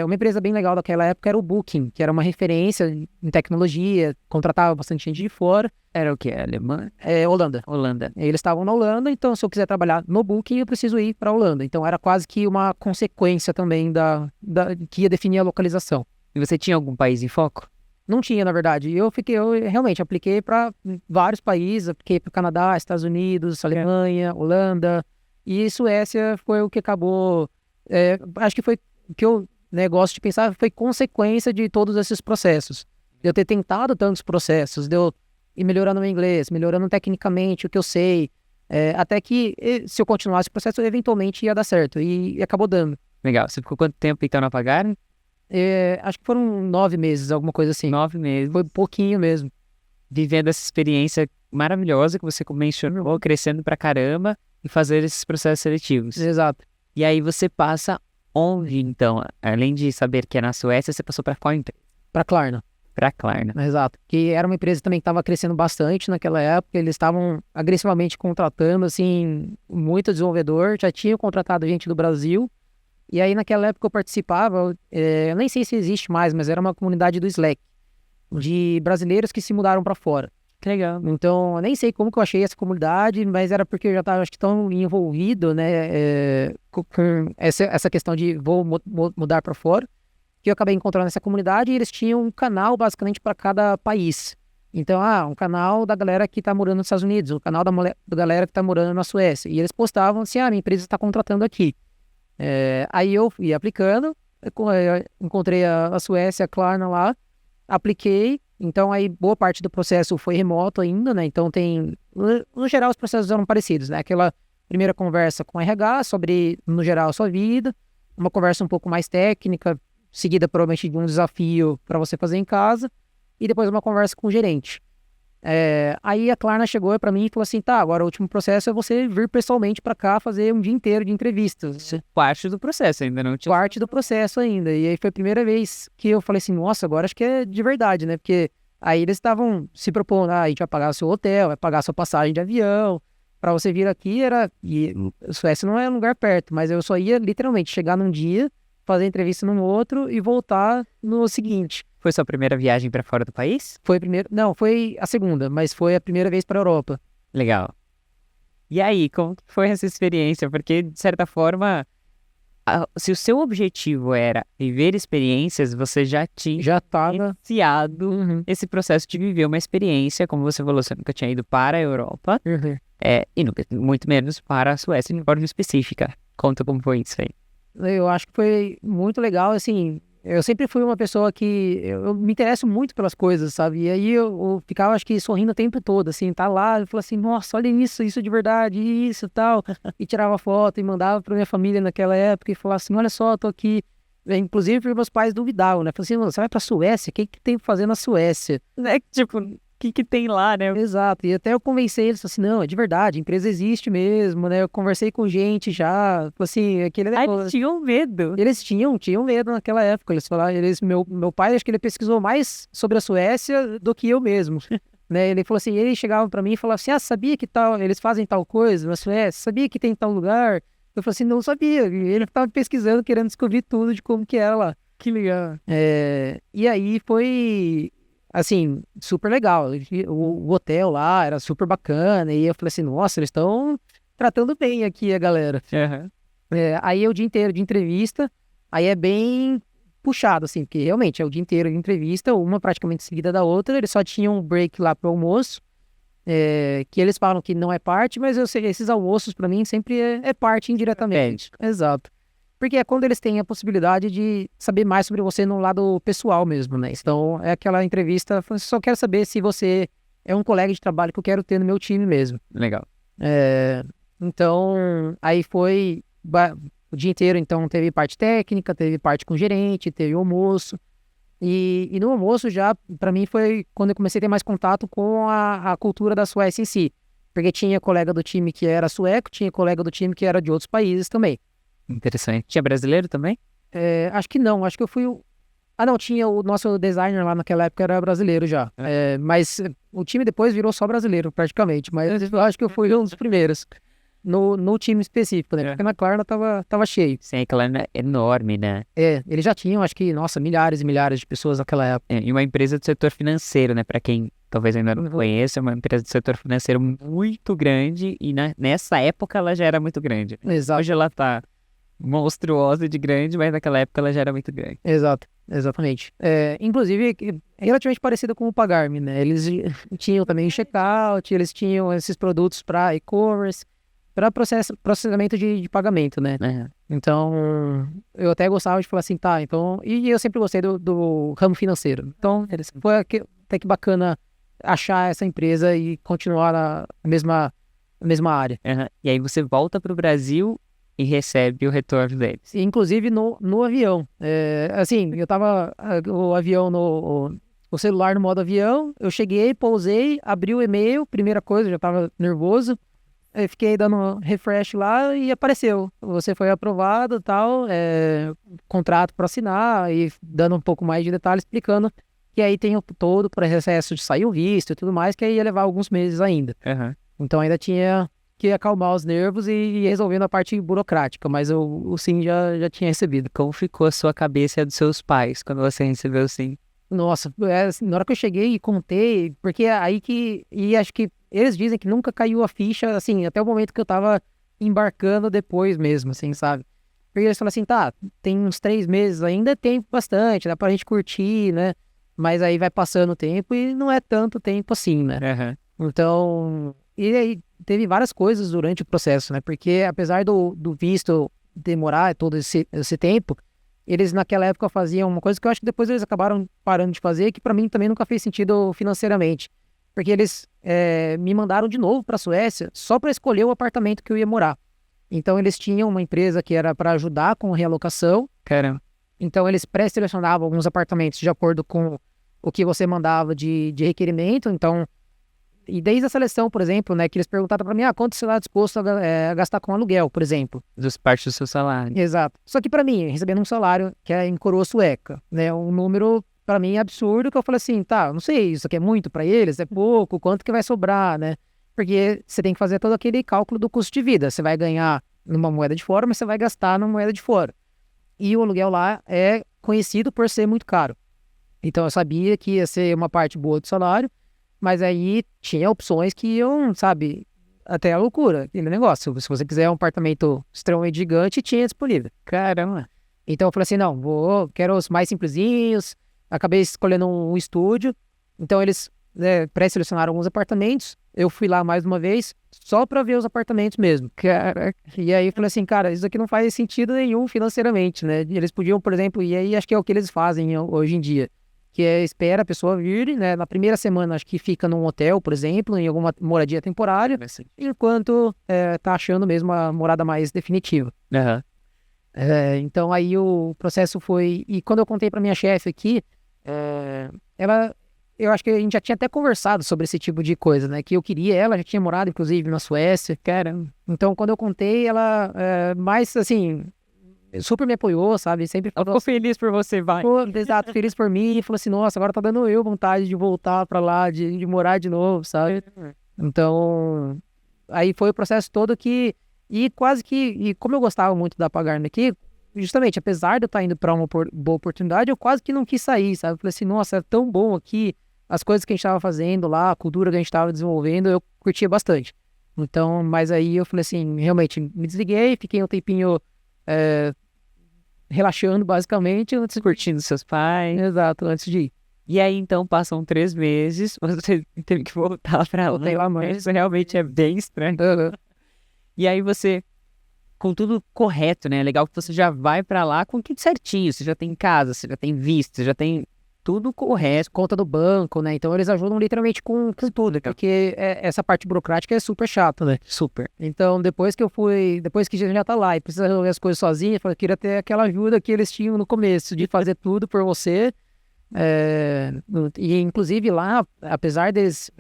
uma empresa bem legal daquela época era o Booking, que era uma referência em tecnologia, contratava bastante gente de fora. Era o quê? Alemanha? Holanda. Holanda. Eles estavam na Holanda, então se eu quiser trabalhar no Booking, eu preciso ir para a Holanda. Então era quase que uma consequência também que ia definir a localização. E você tinha algum país em foco? Não tinha, na verdade. Eu realmente apliquei para vários países, apliquei para o Canadá, Estados Unidos, Alemanha, Holanda. E Suécia foi o que acabou... acho que foi o que eu gosto de pensar, foi consequência de todos esses processos. De eu ter tentado tantos processos, de eu ir melhorando meu inglês, melhorando tecnicamente o que eu sei, até que se eu continuasse o processo, eventualmente ia dar certo. E acabou dando. Legal. Você ficou quanto tempo então na Pagar? Acho que foram 9 meses, alguma coisa assim. 9 meses. Foi pouquinho mesmo. Vivendo essa experiência maravilhosa que você mencionou, crescendo pra caramba e fazer esses processos seletivos. Exato. E aí você passa onde, então? Além de saber que é na Suécia, você passou para qual empresa? Para Klarna. Para Klarna. Exato. Que era uma empresa também que estava crescendo bastante naquela época. Eles estavam agressivamente contratando, assim, muito desenvolvedor. Já tinham contratado gente do Brasil. E aí, naquela época, eu participava, eu nem sei se existe mais, mas era uma comunidade do Slack, de brasileiros que se mudaram para fora. Que legal. Então, eu nem sei como que eu achei essa comunidade, mas era porque eu já estava, acho que, tão envolvido, né, com essa questão de vou mudar para fora, que eu acabei encontrando essa comunidade e eles tinham um canal, basicamente, para cada país. Então, um canal da galera que está morando nos Estados Unidos, um canal da galera que está morando na Suécia. E eles postavam assim, minha empresa está contratando aqui. Aí eu ia aplicando, eu encontrei a Suécia, a Klarna lá, apliquei. Então, aí, boa parte do processo foi remoto ainda, né? Então, no geral, os processos eram parecidos, né? Aquela primeira conversa com o RH sobre, no geral, a sua vida, uma conversa um pouco mais técnica, seguida, provavelmente, de um desafio para você fazer em casa, e depois uma conversa com o gerente. Aí a Klarna chegou para mim e falou assim, agora o último processo é você vir pessoalmente para cá fazer um dia inteiro de entrevistas. Parte do processo ainda, não tinha... Parte do processo ainda. E aí foi a primeira vez que eu falei assim, nossa, agora acho que é de verdade, né? Porque aí eles estavam se propondo, a gente vai pagar o seu hotel, vai pagar a sua passagem de avião, para você vir aqui e Suécia não é um lugar perto, mas eu só ia literalmente chegar num dia, fazer entrevista num outro e voltar no seguinte. Foi sua primeira viagem para fora do país? Não, foi a segunda, mas foi a primeira vez para a Europa. Legal. E aí, como foi essa experiência? Porque, de certa forma, se o seu objetivo era viver experiências, você já estava iniciado esse processo de viver uma experiência, como você falou, você nunca tinha ido para a Europa, e nunca, muito menos para a Suécia, de forma específica. Conta como foi isso aí. Eu acho que foi muito legal, assim... Eu sempre fui uma pessoa que... Eu me interesso muito pelas coisas, sabe? E aí eu ficava, acho que, sorrindo o tempo todo, assim, tá lá, eu falava assim, nossa, olha isso de verdade, isso e tal. E tirava foto e mandava pra minha família naquela época e falava assim, olha só, eu tô aqui. Inclusive, meus pais duvidavam, né? Falavam assim, você vai pra Suécia? O que tem pra fazer na Suécia? Tipo... O que tem lá, né? Exato, e até eu convencei eles, assim, não, é de verdade, a empresa existe mesmo, né? Eu conversei com gente já, assim, aquele negócio. Eles tinham medo. Eles tinham medo naquela época, eles falaram, meu pai, acho que ele pesquisou mais sobre a Suécia do que eu mesmo, né? Ele falou assim, ele chegava pra mim e falava assim, sabia que tal, eles fazem tal coisa na Suécia, sabia que tem tal lugar, Eu falei assim, não sabia. E ele tava pesquisando, querendo descobrir tudo de como que era lá. Que legal. E aí foi, assim, super legal. O hotel lá era super bacana. E eu falei assim, nossa, eles estão tratando bem aqui a galera. Aham. Aí é o dia inteiro de entrevista. Aí é bem puxado, assim, porque realmente é o dia inteiro de entrevista, uma praticamente seguida da outra. Eles só tinham um break lá pro almoço, que eles falam que não é parte, mas eu sei, esses almoços pra mim sempre é parte indiretamente. Exato. Porque é quando eles têm a possibilidade de saber mais sobre você no lado pessoal mesmo, né? Então é aquela entrevista, eu só quero saber se você é um colega de trabalho que eu quero ter no meu time mesmo. Legal. Então, aí foi o dia inteiro, então teve parte técnica, teve parte com gerente, teve almoço. E no almoço já, para mim, foi quando eu comecei a ter mais contato com a cultura da Suécia em si. Porque tinha colega do time que era sueco, tinha colega do time que era de outros países também. Interessante. Tinha brasileiro também? Acho que não, acho que eu fui o... Ah, não, tinha o nosso designer lá naquela época, era brasileiro já. Mas o time depois virou só brasileiro, praticamente. Mas eu acho que eu fui um dos primeiros. No time específico, né? Porque na Klarna tava cheio. Sim, aquela é enorme, né? Eles já tinham, acho que, nossa, milhares e milhares de pessoas naquela época. E uma empresa do setor financeiro, né? Para quem talvez ainda não conheça, é uma empresa do setor financeiro muito grande e nessa época ela já era muito grande. Exato. Hoje ela tá monstruosa de grande, mas naquela época ela já era muito grande. Exato, exatamente. Inclusive, é relativamente parecida com o Pagar.me, né? Eles tinham também o checkout, eles tinham esses produtos para e-commerce, para processamento de pagamento, né? Então, eu até gostava de falar assim, tá, então... E eu sempre gostei do ramo financeiro. Então, foi até que bacana achar essa empresa e continuar na mesma área. E aí você volta para o Brasil e recebe o retorno deles. Inclusive no avião. Assim, eu tava o avião o celular no modo avião, eu cheguei, pousei, abri o e-mail, primeira coisa, eu já tava nervoso. Eu fiquei dando refresh lá e apareceu. Você foi aprovado e tal, contrato para assinar e dando um pouco mais de detalhes, explicando que aí tem todo o processo de sair o visto e tudo mais, que aí ia levar alguns meses ainda. Então ainda tinha que acalmar os nervos e ir resolvendo a parte burocrática, mas o sim já tinha recebido. Como ficou a sua cabeça e a dos seus pais quando você recebeu o sim? Nossa, assim, na hora que eu cheguei e contei, porque aí que... E acho que eles dizem que nunca caiu a ficha, assim, até o momento que eu tava embarcando depois mesmo, assim, sabe? Porque eles falam assim, tá, tem uns 3 meses ainda, tem bastante, dá pra gente curtir, né? Mas aí vai passando o tempo e não é tanto tempo assim, né? Então, e aí teve várias coisas durante o processo, né? Porque apesar do visto demorar todo esse tempo, eles naquela época faziam uma coisa que eu acho que depois eles acabaram parando de fazer, que para mim também nunca fez sentido financeiramente. Porque eles me mandaram de novo para a Suécia só para escolher o apartamento que eu ia morar. Então eles tinham uma empresa que era para ajudar com a realocação. Caramba. Então eles pré-selecionavam alguns apartamentos de acordo com o que você mandava de requerimento. Então, e desde a seleção, por exemplo, né, que eles perguntaram para mim, quanto você está disposto a gastar com aluguel, por exemplo. Dos partes do seu salário. Exato. Só que para mim, recebendo um salário que é em coroa sueca, né, um número para mim absurdo, que eu falei assim, tá, não sei, isso aqui é muito para eles, é pouco, quanto que vai sobrar, né? Porque você tem que fazer todo aquele cálculo do custo de vida. Você vai ganhar numa moeda de fora, mas você vai gastar numa moeda de fora. E o aluguel lá é conhecido por ser muito caro. Então eu sabia que ia ser uma parte boa do salário, mas aí tinha opções que iam, sabe, até a loucura, aquele negócio. Se você quiser um apartamento extremamente gigante, tinha disponível. Caramba. Então eu falei assim, não, quero os mais simplesinhos. Acabei escolhendo um estúdio. Então eles pré-selecionaram alguns apartamentos. Eu fui lá mais uma vez, só para ver os apartamentos mesmo. E aí eu falei assim, cara, isso aqui não faz sentido nenhum financeiramente, né? Eles podiam, por exemplo, e aí acho que é o que eles fazem hoje em dia, que é espera a pessoa vir, né? Na primeira semana acho que fica num hotel, por exemplo, em alguma moradia temporária, enquanto tá achando mesmo a morada mais definitiva. Então aí o processo foi... E quando eu contei para minha chefe aqui, eu acho que a gente já tinha até conversado sobre esse tipo de coisa, né? Que eu queria, ela já tinha morado, inclusive, na Suécia, cara. Então, quando eu contei, ela mais, assim, super me apoiou, sabe? Sempre falou... Ela ficou feliz por você, vai. Exato, feliz por mim. E falou assim, nossa, agora tá dando eu vontade de voltar pra lá, de morar de novo, sabe? Então, aí foi o processo todo que E quase que, e como eu gostava muito da Pagarme aqui, justamente, apesar de eu estar indo para uma boa oportunidade, eu quase que não quis sair, sabe? Eu falei assim, nossa, é tão bom aqui, as coisas que a gente estava fazendo lá, a cultura que a gente estava desenvolvendo, eu curtia bastante. Então, mas aí eu falei assim, realmente, me desliguei, fiquei um tempinho relaxando, basicamente, antes de... Curtindo seus pais. Exato, antes de ir. E aí, então, passam 3 meses, você teve que voltar pra lá. Voltei lá, mas... Isso realmente é bem estranho. E aí você, com tudo correto, né? Legal que você já vai pra lá com tudo certinho. Você já tem casa, você já tem visto, você já tem tudo correto. Conta do banco, né? Então eles ajudam literalmente com tudo, porque essa parte burocrática é super chata, né? Super. Então depois que já tá lá e precisa resolver as coisas sozinho, eu queria ter aquela ajuda que eles tinham no começo, de fazer tudo por você. E inclusive lá, apesar deles,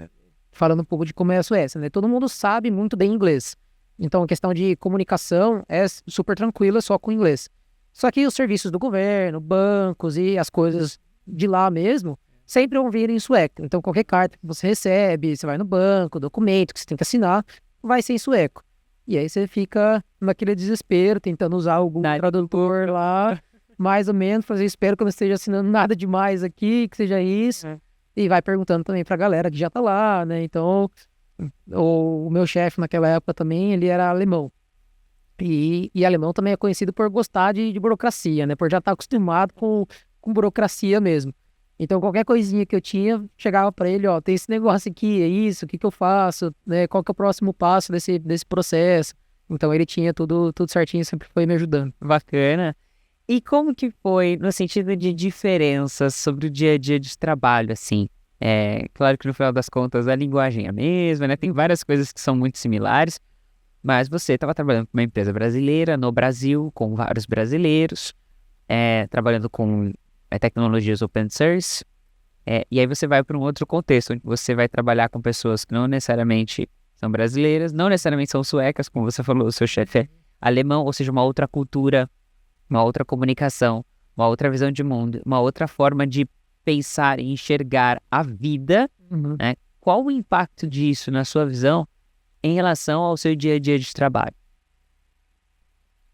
falando um pouco de como é a Suécia, né? Todo mundo sabe muito bem inglês. Então a questão de comunicação é super tranquila só com inglês. Só que os serviços do governo, bancos e as coisas de lá mesmo, sempre vão vir em sueco. Então, qualquer carta que você recebe, você vai no banco, documento que você tem que assinar, vai ser em sueco. E aí você fica naquele desespero, tentando usar algum tradutor lá, mais ou menos, fazer, espero que eu não esteja assinando nada demais aqui, que seja isso. E vai perguntando também pra galera que já tá lá, né? Então, o meu chefe naquela época também, ele era alemão. E alemão também é conhecido por gostar de burocracia, né? Por já estar acostumado com burocracia mesmo. Então, qualquer coisinha que eu tinha, chegava para ele, ó, tem esse negócio aqui, é isso, o que que eu faço, né? Qual que é o próximo passo desse processo? Então, ele tinha tudo certinho, sempre foi me ajudando. Bacana. E como que foi no sentido de diferenças sobre o dia a dia de trabalho, assim? Claro que no final das contas a linguagem é a mesma, né? Tem várias coisas que são muito similares, mas você estava trabalhando com uma empresa brasileira, no Brasil, com vários brasileiros, trabalhando com tecnologias open source, e aí você vai para um outro contexto, onde você vai trabalhar com pessoas que não necessariamente são brasileiras, não necessariamente são suecas, como você falou, o seu chefe é alemão, ou seja, uma outra cultura, uma outra comunicação, uma outra visão de mundo, uma outra forma de pensar e enxergar a vida, né? Qual o impacto disso, na sua visão, em relação ao seu dia a dia de trabalho?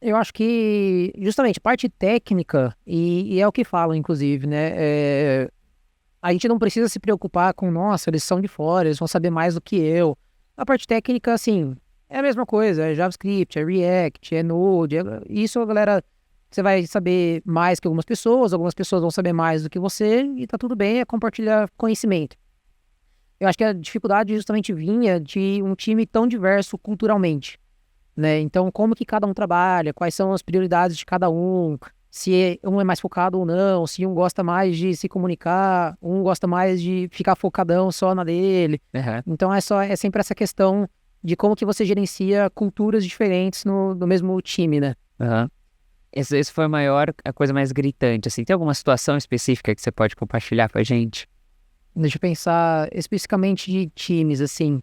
Eu acho que, justamente, parte técnica, e é o que falam, inclusive, né? A gente não precisa se preocupar com, nossa, eles são de fora, eles vão saber mais do que eu. A parte técnica, assim, é a mesma coisa, é JavaScript, é React, é Node, isso, galera, você vai saber mais que algumas pessoas vão saber mais do que você, e tá tudo bem, é compartilhar conhecimento. Eu acho que a dificuldade justamente vinha de um time tão diverso culturalmente, né? Então, como que cada um trabalha, quais são as prioridades de cada um, se um é mais focado ou não, se um gosta mais de se comunicar, um gosta mais de ficar focadão só na dele. Então, é sempre essa questão de como que você gerencia culturas diferentes no mesmo time, né? Esse foi a coisa mais gritante, assim. Tem alguma situação específica que você pode compartilhar com a gente? Deixa eu pensar especificamente de times, assim.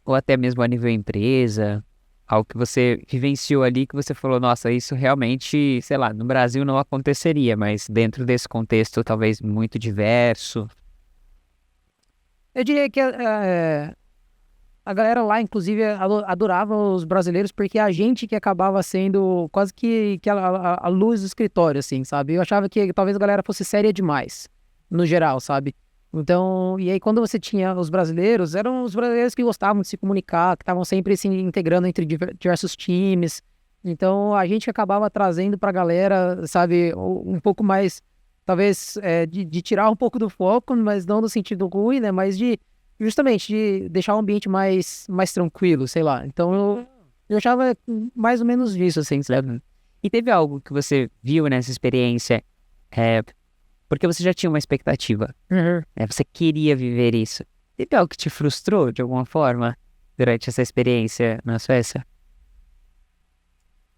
Ou até mesmo a nível empresa, algo que você vivenciou ali que você falou, nossa, isso realmente, sei lá, no Brasil não aconteceria, mas dentro desse contexto talvez muito diverso. Eu diria que a galera lá, inclusive, adorava os brasileiros porque a gente que acabava sendo quase que a luz do escritório, assim, sabe? Eu achava que talvez a galera fosse séria demais, no geral, sabe? Então, e aí quando você tinha os brasileiros, eram os brasileiros que gostavam de se comunicar, que estavam sempre se integrando entre diversos times. Então, a gente acabava trazendo pra galera, sabe, um pouco mais, talvez, de tirar um pouco do foco, mas não no sentido ruim, né? Mas justamente, de deixar o ambiente mais tranquilo, sei lá. Então, eu achava mais ou menos isso, assim, sabe? E teve algo que você viu nessa experiência, porque você já tinha uma expectativa, você queria viver isso. Teve algo que te frustrou, de alguma forma, durante essa experiência na Suécia?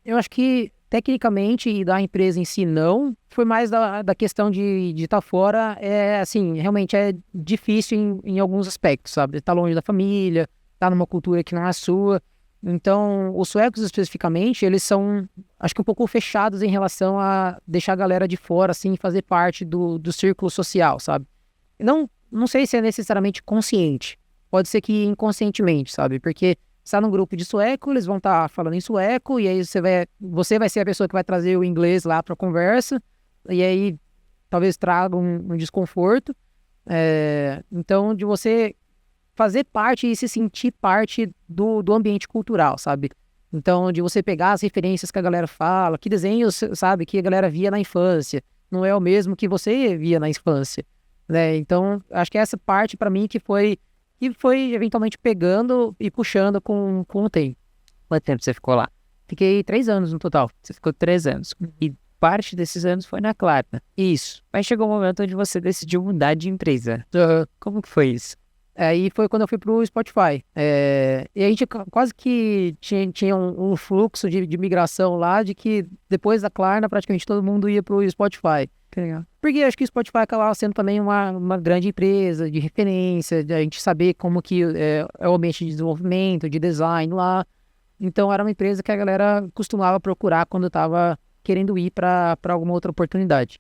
Eu acho que, tecnicamente, e da empresa em si, não. Foi mais da questão de estar fora. Assim, realmente é difícil em alguns aspectos, sabe? Estar longe da família, estar numa cultura que não é a sua. Então, os suecos, especificamente, eles são, acho que um pouco fechados em relação a deixar a galera de fora, assim, fazer parte do círculo social, sabe? Não sei se é necessariamente consciente. Pode ser que inconscientemente, sabe? Porque está num grupo de sueco, eles vão estar falando em sueco, e aí você vai ser a pessoa que vai trazer o inglês lá para a conversa, e aí talvez traga um desconforto. Então, de você fazer parte e se sentir parte do ambiente cultural, sabe? Então, de você pegar as referências que a galera fala, que desenhos, sabe, que a galera via na infância, não é o mesmo que você via na infância, né? Então, acho que essa parte para mim que foi eventualmente pegando e puxando com o tempo. Quanto tempo você ficou lá? Fiquei 3 anos no total. Você ficou 3 anos. E parte desses anos foi na Klarna. Isso. Mas chegou um momento onde você decidiu mudar de empresa. Uhum. Como que foi isso? Aí foi quando eu fui pro Spotify. E a gente quase que tinha um fluxo de migração lá, de que depois da Klarna praticamente todo mundo ia pro Spotify. Que legal. Porque acho que o Spotify acabava sendo também uma grande empresa de referência, de a gente saber como que é o ambiente de desenvolvimento, de design lá. Então era uma empresa que a galera costumava procurar quando estava querendo ir para alguma outra oportunidade.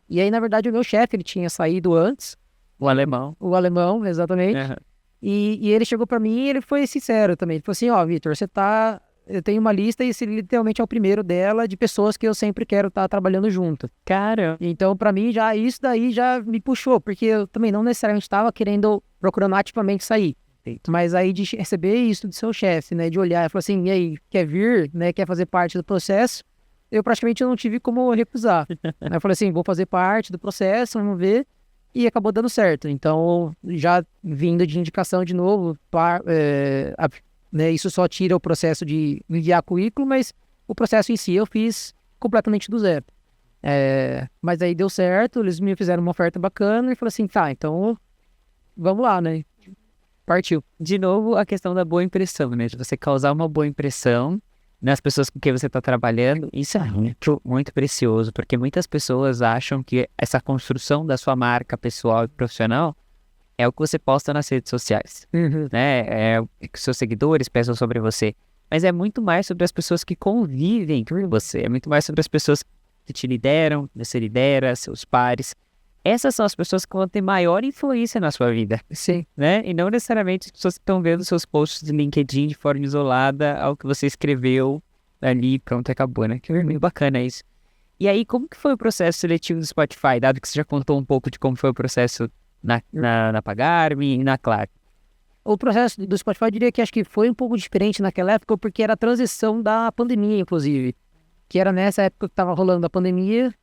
E aí, na verdade, o meu chefe, ele tinha saído antes. O alemão. O alemão, exatamente. Uhum. E ele chegou para mim e ele foi sincero também. Ele falou assim, ó, Vitor, eu tenho uma lista e esse literalmente é o primeiro dela de pessoas que eu sempre quero estar trabalhando junto. Cara. Então, para mim, isso daí já me puxou, porque eu também não necessariamente estava procurando ativamente sair. Perfeito. Mas aí de receber isso do seu chefe, né, de olhar e falar assim, e aí, quer vir, né, quer fazer parte do processo? Eu praticamente não tive como recusar. Aí eu falei assim, vou fazer parte do processo, vamos ver. E acabou dando certo. Então, já vindo de indicação de novo, né, isso só tira o processo de enviar currículo, mas o processo em si eu fiz completamente do zero. Mas aí deu certo, eles me fizeram uma oferta bacana e falei assim, tá, então vamos lá, né? Partiu. De novo, a questão da boa impressão, né? De você causar uma boa impressão nas pessoas com quem você está trabalhando. Isso é muito, muito precioso, porque muitas pessoas acham que essa construção da sua marca pessoal e profissional é o que você posta nas redes sociais, né? É o que seus seguidores pensam sobre você. Mas é muito mais sobre as pessoas que convivem com você. É muito mais sobre as pessoas que te lideram, você lidera, seus pares. Essas são as pessoas que vão ter maior influência na sua vida. Sim. Né? E não necessariamente as pessoas que estão vendo seus posts de LinkedIn de forma isolada ao que você escreveu ali, pronto, acabou, né? Que é meio bacana isso. E aí, como que foi o processo seletivo do Spotify? Dado que você já contou um pouco de como foi o processo na Pagar.me e na Claro. O processo do Spotify, eu diria que acho que foi um pouco diferente naquela época, porque era a transição da pandemia, inclusive. Que era nessa época que estava rolando a pandemia,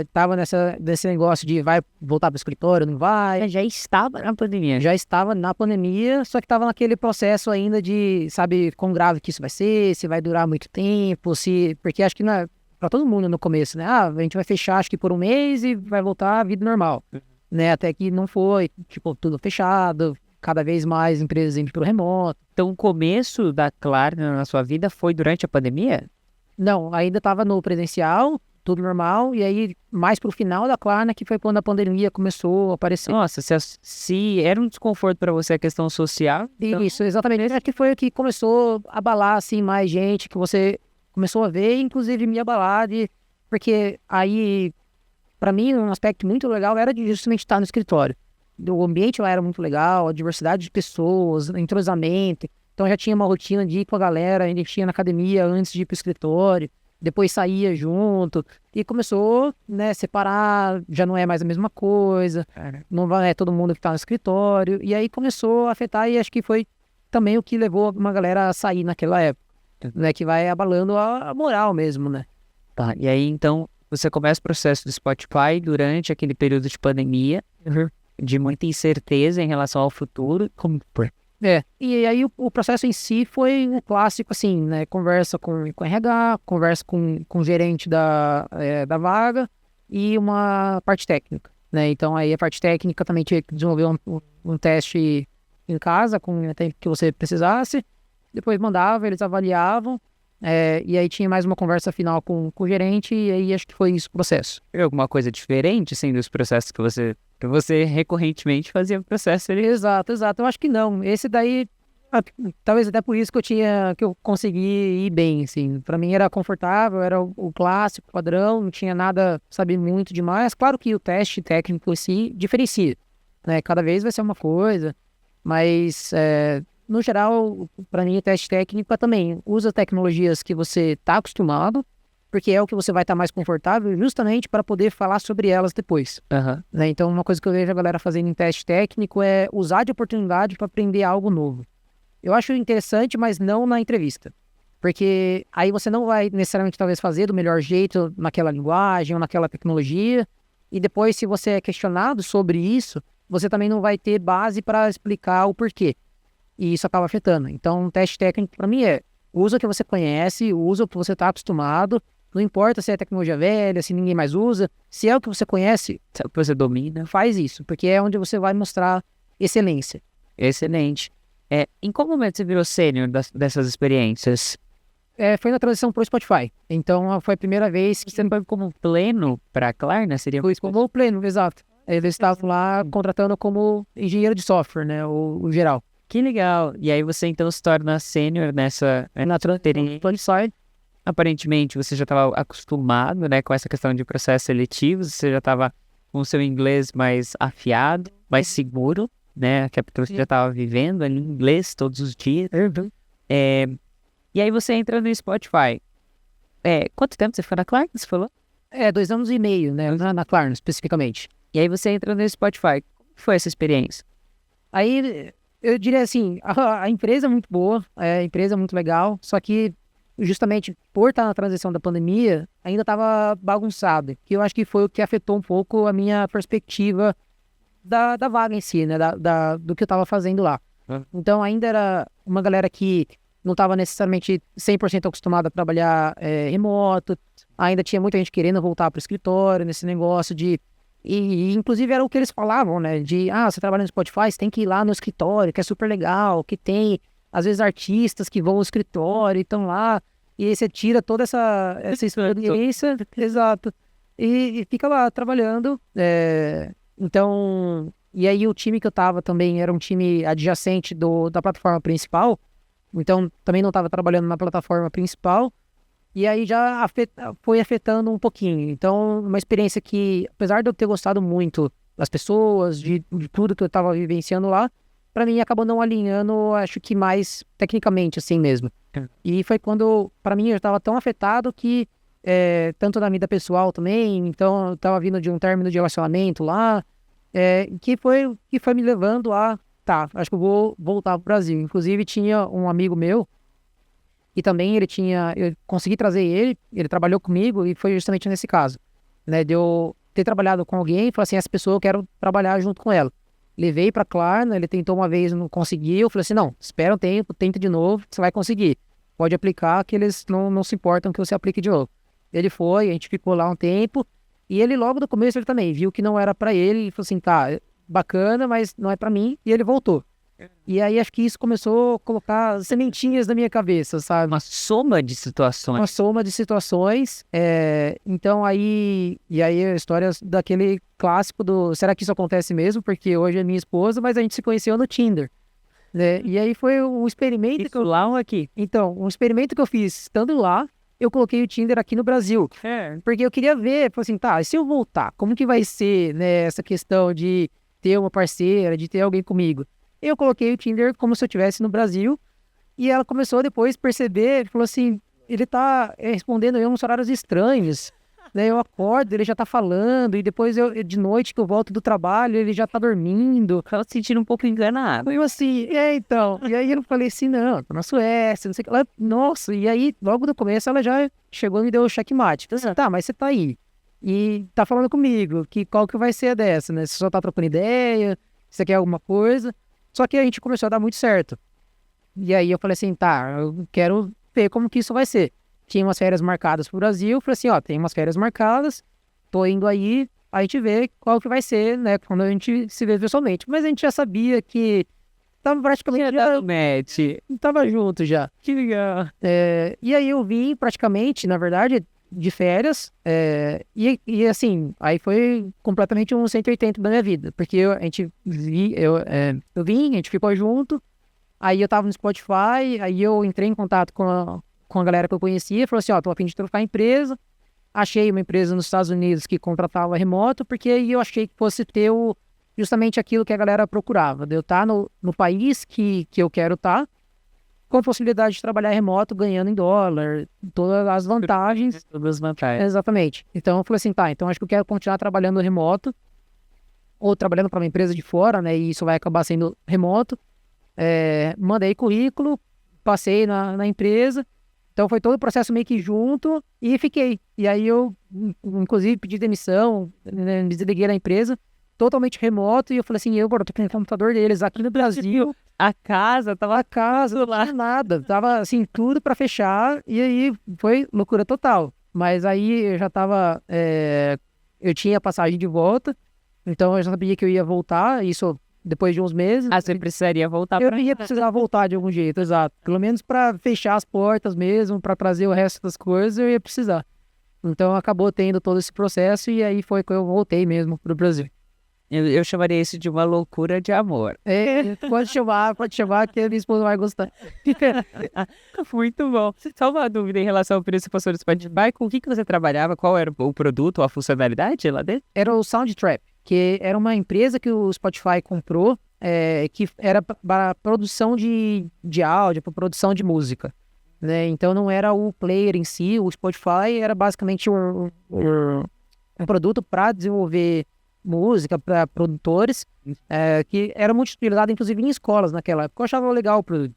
estava nesse negócio de vai voltar para o escritório, não vai. Já estava na pandemia. Já estava na pandemia, só que estava naquele processo ainda de, sabe, quão grave que isso vai ser, se vai durar muito tempo, porque acho que para todo mundo no começo, né? A gente vai fechar acho que por um mês e vai voltar à vida normal, né? Até que não foi, tipo, tudo fechado, cada vez mais empresas indo pro remoto. Então o começo da Klarna na sua vida foi durante a pandemia? Não, ainda estava no presencial, tudo normal, e aí mais pro final da Klarna, que foi quando a pandemia começou a aparecer. Nossa, se era um desconforto para você a questão social... Então... Isso, exatamente. Acho que foi o que começou a abalar, assim, mais gente, que você começou a ver, inclusive me abalar, porque aí, para mim, um aspecto muito legal era de justamente estar no escritório. O ambiente lá era muito legal, a diversidade de pessoas, o entrosamento. Então já tinha uma rotina de ir com a galera, a gente ia na academia antes de ir pro escritório, depois saía junto, e começou, né, separar, já não é mais a mesma coisa, não é todo mundo que tá no escritório, e aí começou a afetar, e acho que foi também o que levou uma galera a sair naquela época, né, que vai abalando a moral mesmo, né. Tá, e aí então você começa o processo do Spotify durante aquele período de pandemia, de muita incerteza em relação ao futuro, como foi? E aí o processo em si foi um clássico, assim, né, conversa com RH, conversa com o gerente da vaga e uma parte técnica, né, então aí a parte técnica também tinha que desenvolver um teste em casa com o tempo que você precisasse, depois mandava, eles avaliavam, e aí tinha mais uma conversa final com o gerente e aí acho que foi isso o processo. Tem alguma coisa diferente, assim, dos processos que você recorrentemente fazia o processo ali? Exato. Eu acho que não. Esse daí, talvez até por isso que eu consegui ir bem, assim. Pra mim era confortável, era o clássico, padrão, não tinha nada, sabe, muito demais. Claro que o teste técnico em si diferencia, né? Cada vez vai ser uma coisa, mas no geral, para mim, o teste técnico é também usa tecnologias que você está acostumado, porque é o que você vai estar mais confortável, justamente para poder falar sobre elas depois. Né? Então, uma coisa que eu vejo a galera fazendo em teste técnico é usar de oportunidade para aprender algo novo. Eu acho interessante, mas não na entrevista. Porque aí você não vai necessariamente talvez fazer do melhor jeito naquela linguagem ou naquela tecnologia. E depois, se você é questionado sobre isso, você também não vai ter base para explicar o porquê. E isso acaba afetando. Então, um teste técnico para mim é usa o que você conhece, usa o que você está acostumado. Não importa se é tecnologia velha, se ninguém mais usa. Se é o que você conhece, se é o que você domina, faz isso. Porque é onde você vai mostrar excelência. Excelente. Em qual momento você virou sênior dessas experiências? Foi na transição para o Spotify. Então, foi a primeira vez que Você foi como pleno para a Klarna? Seria fui como pleno, exato. Eles estavam lá contratando como engenheiro de software, né? O geral. Que legal. E aí você então se torna sênior nessa Na transição, Aparentemente você já estava acostumado, né, com essa questão de processos seletivos, você já estava com o seu inglês mais afiado, mais seguro, né, que você já estava vivendo ali em inglês todos os dias. E aí você entra no Spotify. Quanto tempo você foi na Klarna, você falou? 2 anos e meio, né? Na Klarna, especificamente. E aí você entra no Spotify. Como foi essa experiência? Aí, eu diria assim, a empresa é muito boa, a empresa é muito legal, só que justamente por estar na transição da pandemia, ainda estava bagunçado, que eu acho que foi o que afetou um pouco a minha perspectiva da vaga em si, né? Do que eu estava fazendo lá. Então, ainda era uma galera que não estava necessariamente 100% acostumada a trabalhar remoto, ainda tinha muita gente querendo voltar para o escritório, nesse negócio de... E inclusive era o que eles falavam, né? De, você trabalha no Spotify, você tem que ir lá no escritório, que é super legal, que tem, às vezes, artistas que vão ao escritório e estão lá, e aí você tira toda essa experiência, exato, e fica lá trabalhando. Então, e aí o time que eu tava também era um time adjacente da plataforma principal, então também não estava trabalhando na plataforma principal, e aí já foi afetando um pouquinho. Então, uma experiência que, apesar de eu ter gostado muito das pessoas, de tudo que eu estava vivenciando lá, para mim acabou não alinhando, acho que mais tecnicamente assim mesmo. E foi quando, para mim, eu estava tão afetado que, tanto na vida pessoal também, então eu estava vindo de um término de relacionamento lá, que foi me levando a, acho que eu vou voltar pro Brasil. Inclusive, tinha um amigo meu, e também eu consegui trazer ele trabalhou comigo e foi justamente nesse caso, né, de eu ter trabalhado com alguém e falar assim, essa pessoa eu quero trabalhar junto com ela. Levei pra Klarna, ele tentou uma vez, não conseguiu, eu falei assim, não, espera um tempo, tenta de novo, você vai conseguir. Pode aplicar que eles não se importam que você aplique de novo. Ele foi, a gente ficou lá um tempo, e ele logo do começo ele também viu que não era pra ele, e falou assim, bacana, mas não é pra mim, e ele voltou. E aí acho que isso começou a colocar sementinhas na minha cabeça, sabe? Uma soma de situações. Uma soma de situações. Então aí a história daquele clássico do será que isso acontece mesmo? Porque hoje é minha esposa, mas a gente se conheceu no Tinder. Né? E aí foi um experimento que eu... lá ou aqui? Então, um experimento que eu fiz estando lá, eu coloquei o Tinder aqui no Brasil. Porque eu queria ver, falei assim, se eu voltar, como que vai ser, né, essa questão de ter uma parceira, de ter alguém comigo? Eu coloquei o Tinder como se eu estivesse no Brasil, e ela começou a depois perceber, falou assim, ele tá respondendo em uns horários estranhos, né? Eu acordo, ele já tá falando, e depois de noite que eu volto do trabalho, ele já tá dormindo. Tava se sentindo um pouco enganado. Eu assim, então. E aí eu falei assim, não, tô na Suécia, não sei o que. Ela, nossa, e aí logo no começo ela já chegou e me deu o checkmate. Falei assim, mas você tá aí, e tá falando comigo, qual que vai ser a dessa, né? Você só tá trocando ideia, você quer alguma coisa. Só que a gente começou a dar muito certo. E aí eu falei assim, eu quero ver como que isso vai ser. Tinha umas férias marcadas pro Brasil, falei assim, tem umas férias marcadas, tô indo aí, a gente vê qual que vai ser, né, quando a gente se vê pessoalmente. Mas a gente já sabia que tava praticamente... Tava junto já. Que legal. E aí eu vim praticamente, na verdade, de férias, e assim, aí foi completamente um 180 da minha vida, porque eu vim, a gente ficou junto, aí eu tava no Spotify, aí eu entrei em contato com a galera que eu conhecia, falou assim, tô a fim de trocar a empresa, achei uma empresa nos Estados Unidos que contratava remoto, porque aí eu achei que fosse ter justamente aquilo que a galera procurava, de eu estar no país que eu quero estar, com possibilidade de trabalhar remoto, ganhando em dólar, todas as vantagens. Todas as vantagens. Exatamente. Então eu falei assim, tá, então acho que eu quero continuar trabalhando remoto, ou trabalhando para uma empresa de fora, né, e isso vai acabar sendo remoto. Mandei currículo, passei na empresa, então foi todo o processo meio que junto e fiquei. E aí eu, inclusive, pedi demissão, né, me desliguei da empresa, totalmente remoto, e eu falei assim, eu tô com o computador deles aqui no Brasil, A casa tava a casa, não tinha nada, tava assim, tudo para fechar, e aí foi loucura total. Mas aí eu já tava, eu tinha passagem de volta, então eu já sabia que eu ia voltar, isso depois de uns meses. você precisaria voltar Eu pra ia precisar voltar de algum jeito, exato. Pelo menos para fechar as portas mesmo, para trazer o resto das coisas, eu ia precisar. Então acabou tendo todo esse processo e aí foi que eu voltei mesmo pro Brasil. Eu chamaria isso de uma loucura de amor. Pode chamar que a minha esposa vai gostar. Muito bom. Só uma dúvida em relação ao preço que passou do Spotify. Com o que você trabalhava? Qual era o produto ou a funcionalidade lá dentro? Era o Soundtrap, que era uma empresa que o Spotify comprou, que era para produção de áudio, para produção de música, né? Então não era o player em si, o Spotify era basicamente um produto para desenvolver música para produtores, que era muito utilizado inclusive em escolas naquela época. Eu achava legal o produto,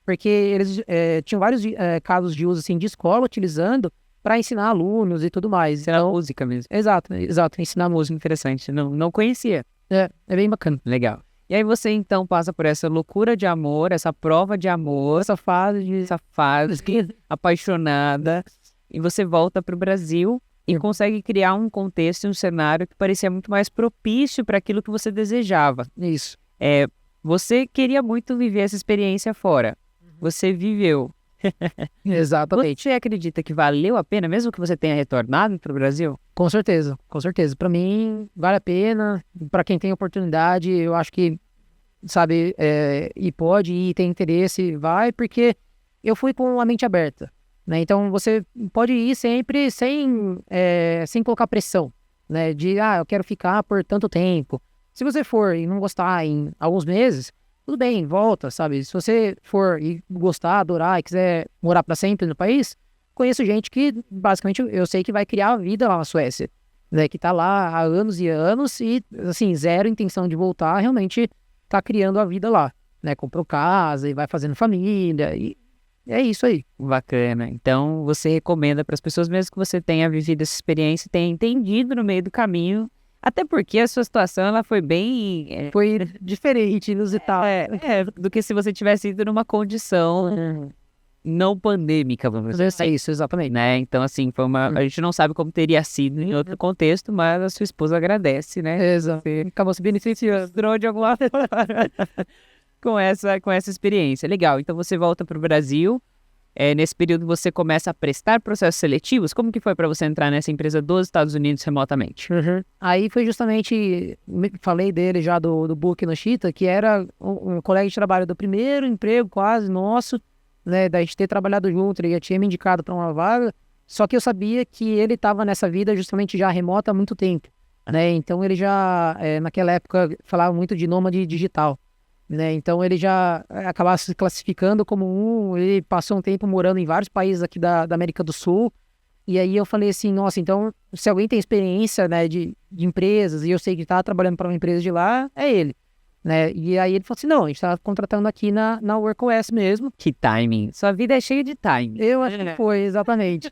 porque eles tinham vários casos de uso assim, de escola utilizando para ensinar alunos e tudo mais. Será música mesmo. Exato, ensinar música. Interessante. Não conhecia. É bem bacana. Legal. E aí você então passa por essa loucura de amor, essa prova de amor, essa fase apaixonada, e você volta para o Brasil e consegue criar um contexto e um cenário que parecia muito mais propício para aquilo que você desejava. Isso. Você queria muito viver essa experiência fora. Você viveu. Exatamente. Você acredita que valeu a pena, mesmo que você tenha retornado para o Brasil? Com certeza, com certeza. Para mim, vale a pena. Para quem tem oportunidade, eu acho que, sabe, e pode ir, tem interesse, vai, porque eu fui com a mente aberta, né? Então, você pode ir sempre sem colocar pressão, né? De, eu quero ficar por tanto tempo. Se você for e não gostar em alguns meses, tudo bem, volta, sabe? Se você for e gostar, adorar e quiser morar para sempre no país, conheço gente que, basicamente, eu sei que vai criar a vida lá na Suécia, né? Que tá lá há anos e anos e, assim, zero intenção de voltar, realmente tá criando a vida lá, né? Comprou casa e vai fazendo família e é isso aí. Bacana. Então, você recomenda para as pessoas, mesmo que você tenha vivido essa experiência, tenha entendido no meio do caminho, até porque a sua situação ela foi bem... Foi diferente, inusitada. Do que se você tivesse ido numa condição não pandêmica, vamos dizer assim. É isso, exatamente. Né? Então, assim, foi a gente não sabe como teria sido em outro contexto, mas a sua esposa agradece, né? Exato. Acabou se beneficiando De alguma forma com essa experiência. Legal. Então, você volta para o Brasil. Nesse período, você começa a prestar processos seletivos. Como que foi para você entrar nessa empresa dos Estados Unidos remotamente? Aí foi justamente, falei dele já do Book no Chita, que era um colega de trabalho do primeiro emprego quase nosso, né, da gente ter trabalhado junto, ele já tinha me indicado para uma vaga, só que eu sabia que ele estava nessa vida justamente já remota há muito tempo, né, então ele já, naquela época, falava muito de nômade digital, né, então ele já acabava se classificando como ele passou um tempo morando em vários países aqui da América do Sul, e aí eu falei assim, nossa, então se alguém tem experiência, né, de empresas, e eu sei que está trabalhando para uma empresa de lá, é ele. Né? E aí ele falou assim, não, a gente tá contratando aqui na WorkOS mesmo. Que timing. Sua vida é cheia de timing. Eu acho que foi, exatamente.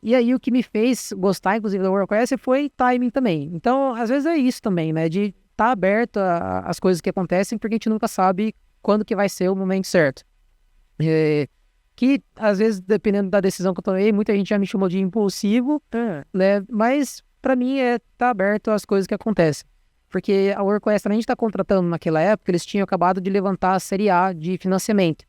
E aí o que me fez gostar, inclusive, da WorkOS foi timing também. Então, às vezes é isso também, né? De estar aberto às coisas que acontecem, porque a gente nunca sabe quando que vai ser o momento certo. Que, às vezes, dependendo da decisão que eu tomei, muita gente já me chamou de impulsivo, né? Mas, pra mim, estar aberto às coisas que acontecem. Porque a WorkOS, a gente está contratando naquela época, eles tinham acabado de levantar a série A de financiamento.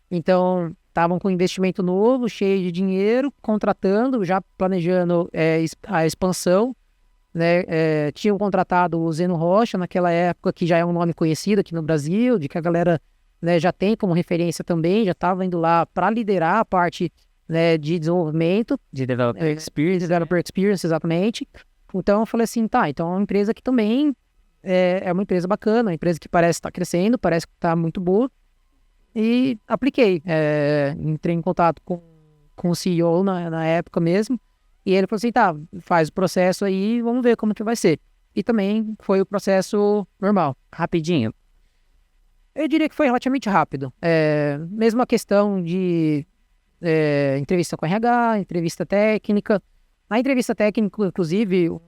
Então, estavam com um investimento novo, cheio de dinheiro, contratando, já planejando a expansão, né? Tinham contratado o Zeno Rocha naquela época, que já é um nome conhecido aqui no Brasil, de que a galera, né, já tem como referência também, já estava indo lá para liderar a parte, né, de desenvolvimento. De Developer Experience. Developer Experience, exatamente. Então, eu falei assim, tá, então é uma empresa que também é uma empresa bacana, uma empresa que parece estar crescendo, parece que está muito boa. E apliquei. Entrei em contato com o CEO na época mesmo. E ele falou assim, tá, faz o processo aí, vamos ver como que vai ser. E também foi o processo normal. Rapidinho. Eu diria que foi relativamente rápido. Mesmo a questão de entrevista com RH, entrevista técnica. Na entrevista técnica, inclusive, um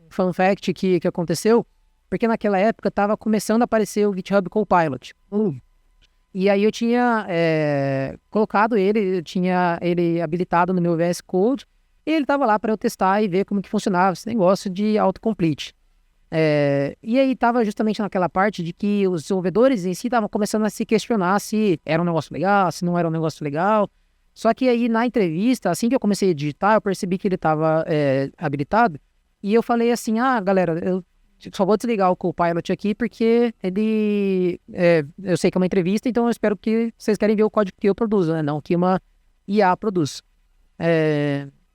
fun fact que aconteceu, porque naquela época estava começando a aparecer o GitHub Copilot. E aí eu tinha colocado ele, eu tinha ele habilitado no meu VS Code, e ele estava lá para eu testar e ver como que funcionava esse negócio de autocomplete. E aí estava justamente naquela parte de que os desenvolvedores em si estavam começando a se questionar se era um negócio legal, se não era um negócio legal. Só que aí na entrevista, assim que eu comecei a digitar, eu percebi que ele estava habilitado, e eu falei assim, galera, eu só vou desligar o Copilot aqui porque eu sei que é uma entrevista, então eu espero que vocês querem ver o código que eu produzo, né? Não que uma IA produz.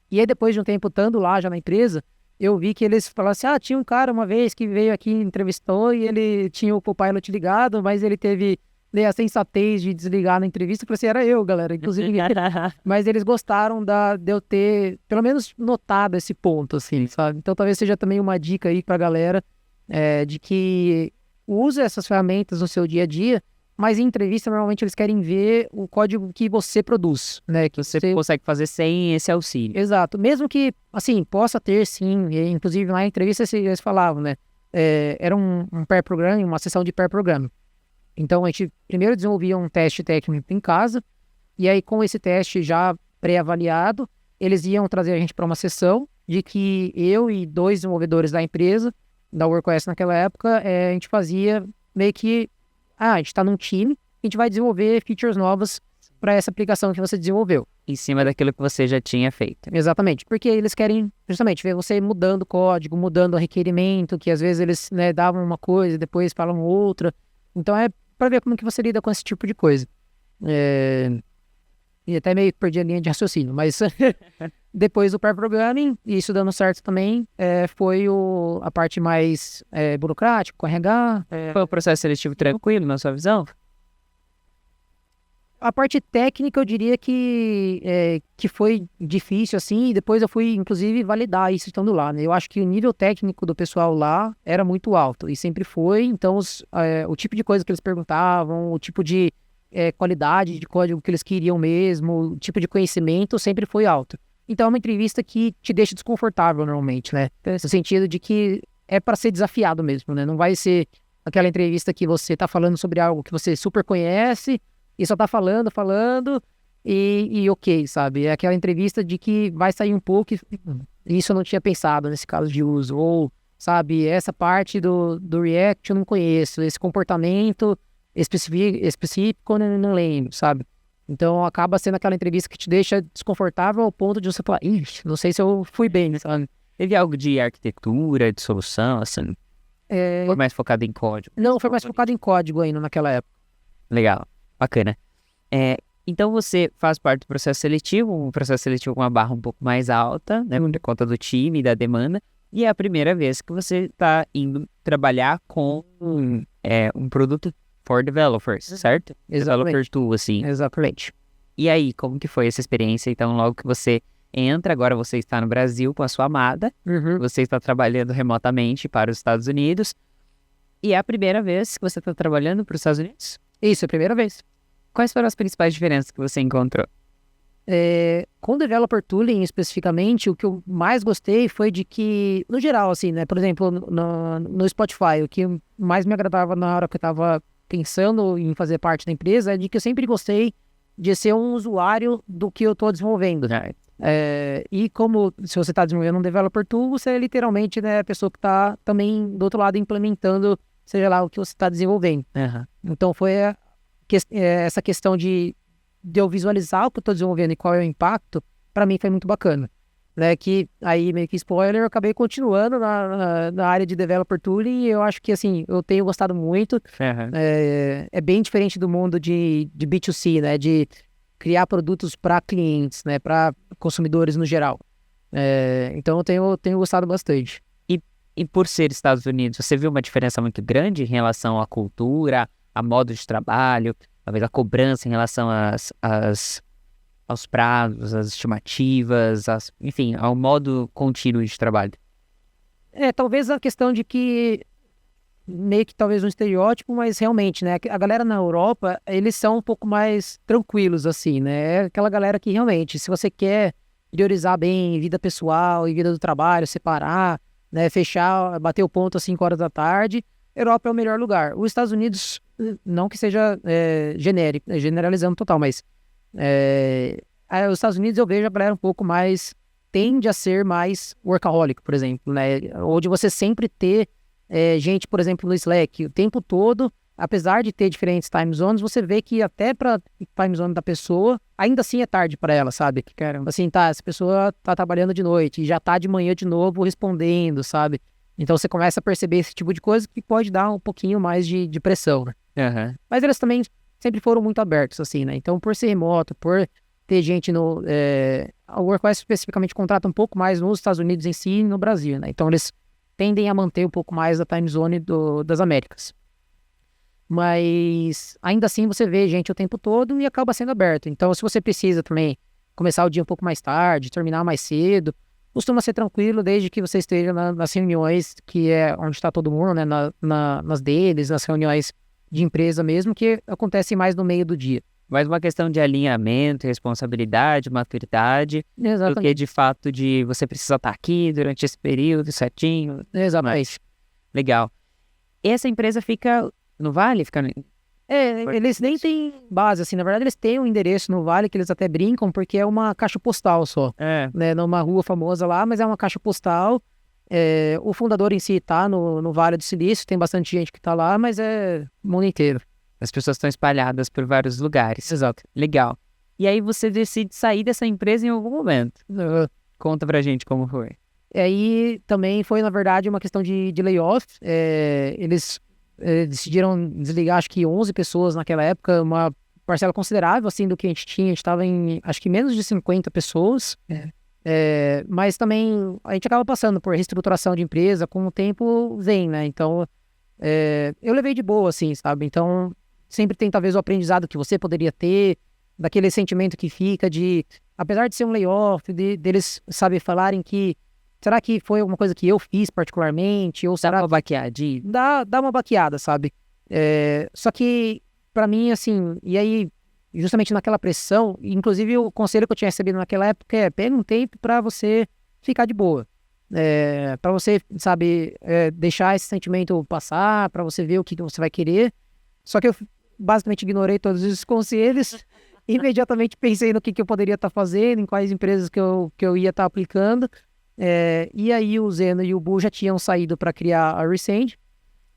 E aí depois de um tempo estando lá já na empresa, eu vi que eles falaram assim, tinha um cara uma vez que veio aqui, entrevistou e ele tinha o Copilot ligado, mas ele teve a sensatez de desligar na entrevista. Eu falei assim, era eu, galera, inclusive. Mas eles gostaram de eu ter, pelo menos, notado esse ponto, assim, sabe? Então talvez seja também uma dica aí pra galera, de que use essas ferramentas no seu dia a dia, mas em entrevista normalmente eles querem ver o código que você produz, né? Que Você consegue fazer sem esse auxílio. Exato. Mesmo que, assim, possa ter sim, e, inclusive na entrevista eles falavam, né? Era um pair programming, uma sessão de pair programming. Então a gente primeiro desenvolvia um teste técnico em casa, e aí com esse teste já pré-avaliado, eles iam trazer a gente para uma sessão de que eu e 2 desenvolvedores da empresa, da WorkOS naquela época, a gente fazia meio que, a gente está num time, a gente vai desenvolver features novas para essa aplicação que você desenvolveu. Em cima daquilo que você já tinha feito. Exatamente, porque eles querem justamente ver você mudando o código, mudando o requerimento, que às vezes eles, né, davam uma coisa e depois falam outra. Então é para ver como que você lida com esse tipo de coisa. E até meio que perdi a linha de raciocínio, mas depois do pair programming, e isso dando certo também, foi a parte mais burocrática, com RH. Foi um processo seletivo tranquilo, na sua visão? A parte técnica eu diria que foi difícil, assim, e depois eu fui, inclusive, validar isso estando lá, né? Eu acho que o nível técnico do pessoal lá era muito alto, e sempre foi, então o tipo de coisa que eles perguntavam, o tipo de qualidade de código que eles queriam mesmo, o tipo de conhecimento sempre foi alto. Então é uma entrevista que te deixa desconfortável normalmente, né? No sentido de que é para ser desafiado mesmo, né? Não vai ser aquela entrevista que você tá falando sobre algo que você super conhece e só tá falando e ok, sabe? É aquela entrevista de que vai sair um pouco e isso eu não tinha pensado nesse caso de uso. Ou, sabe, essa parte do React eu não conheço, esse comportamento específico eu não lembro, sabe? Então acaba sendo aquela entrevista que te deixa desconfortável ao ponto de você falar, não sei se eu fui bem, sabe? Teve algo de arquitetura, de solução, assim? Foi mais focado em código? Não, foi mais focado em código ainda naquela época. Legal, bacana. Então você faz parte do processo seletivo, um processo seletivo com uma barra um pouco mais alta, né, por conta do time e da demanda, e é a primeira vez que você está indo trabalhar com um produto for developers, certo? Exatamente. Developer tool, assim. Exatamente. E aí, como que foi essa experiência? Então, logo que você entra, agora você está no Brasil com a sua amada, você está trabalhando remotamente para os Estados Unidos, e é a primeira vez que você está trabalhando para os Estados Unidos? Isso, é a primeira vez. Quais foram as principais diferenças que você encontrou? Com Developer Tooling especificamente, o que eu mais gostei foi de que, no geral, assim, né, por exemplo, no Spotify, o que mais me agradava na hora que eu estava pensando em fazer parte da empresa é de que eu sempre gostei de ser um usuário do que eu estou desenvolvendo. E como se você está desenvolvendo um Developer Tool, você é literalmente, né, a pessoa que está também do outro lado implementando, seja lá o que você está desenvolvendo. Então foi essa questão de eu visualizar o que eu estou desenvolvendo e qual é o impacto, para mim foi muito bacana. Né, que aí, meio que spoiler, eu acabei continuando na área de Developer Tooling e eu acho que, assim, eu tenho gostado muito. É bem diferente do mundo de B2C, né, de criar produtos para clientes, né, para consumidores no geral. Então eu tenho gostado bastante. E por ser Estados Unidos, você viu uma diferença muito grande em relação à cultura, a modo de trabalho, talvez a cobrança em relação aos prazos, às estimativas, enfim, ao modo contínuo de trabalho? Talvez a questão de que, meio que talvez um estereótipo, mas realmente, né? A galera na Europa, eles são um pouco mais tranquilos, assim, né? É aquela galera que realmente, se você quer priorizar bem vida pessoal e vida do trabalho, separar, né? Fechar, bater o ponto às 5 horas da tarde, Europa é o melhor lugar. Os Estados Unidos, não que seja genérico, generalizando total, mas os Estados Unidos eu vejo a galera um pouco mais, tende a ser mais workaholic, por exemplo, né? Onde você sempre ter gente, por exemplo, no Slack, o tempo todo, apesar de ter diferentes time zones, você vê que até para time zone da pessoa, ainda assim é tarde para ela, sabe? Que caramba, assim, tá, essa pessoa tá trabalhando de noite e já tá de manhã de novo respondendo, sabe? Então você começa a perceber esse tipo de coisa que pode dar um pouquinho mais de pressão, né? Uhum. Mas eles também sempre foram muito abertos, assim, né? Então, por ser remoto, por ter gente no... a WorkOS especificamente contrata um pouco mais nos Estados Unidos em si e no Brasil, né? Então, eles tendem a manter um pouco mais a time zone das Américas. Mas, ainda assim, você vê gente o tempo todo e acaba sendo aberto. Então, se você precisa também começar o dia um pouco mais tarde, terminar mais cedo, costuma ser tranquilo desde que você esteja nas reuniões, que é onde está todo mundo, né? Nas deles, nas reuniões de empresa mesmo, que acontecem mais no meio do dia. Mais uma questão de alinhamento, responsabilidade, maturidade, do Exatamente. que de fato de você precisa estar aqui durante esse período certinho. Exatamente. Legal. Essa empresa fica no Vale? Fica no... Eles nem têm base, assim, na verdade eles têm um endereço no Vale que eles até brincam, porque é uma caixa postal só, né, numa rua famosa lá, mas é uma caixa postal. O fundador em si tá no Vale do Silício, tem bastante gente que tá lá, mas é o mundo inteiro. As pessoas estão espalhadas por vários lugares. Exato. Legal. E aí você decide sair dessa empresa em algum momento. Conta pra gente como foi. Aí também foi, na verdade, uma questão de layoff. Eles decidiram desligar, acho que 11 pessoas naquela época, uma parcela considerável, assim, do que a gente tinha. A gente estava em, acho que menos de 50 pessoas. Mas também a gente acaba passando por reestruturação de empresa, com o tempo vem, né? Então, eu levei de boa, assim, sabe? Então, sempre tem talvez o aprendizado que você poderia ter, daquele sentimento que fica de, apesar de ser um layoff, deles, sabe, falarem que, será que foi alguma coisa que eu fiz particularmente? Ou será... Dá uma baqueadinha? Dá uma baqueada, sabe? Só que, pra mim, assim, e aí, justamente naquela pressão, inclusive o conselho que eu tinha recebido naquela época pega um tempo pra você ficar de boa. Para você, sabe, deixar esse sentimento passar, para você ver o que você vai querer. Só que eu basicamente ignorei todos os conselhos, imediatamente pensei no que eu poderia estar fazendo, em quais empresas que eu ia estar aplicando. E aí o Zeno e o Bu já tinham saído para criar a Resend.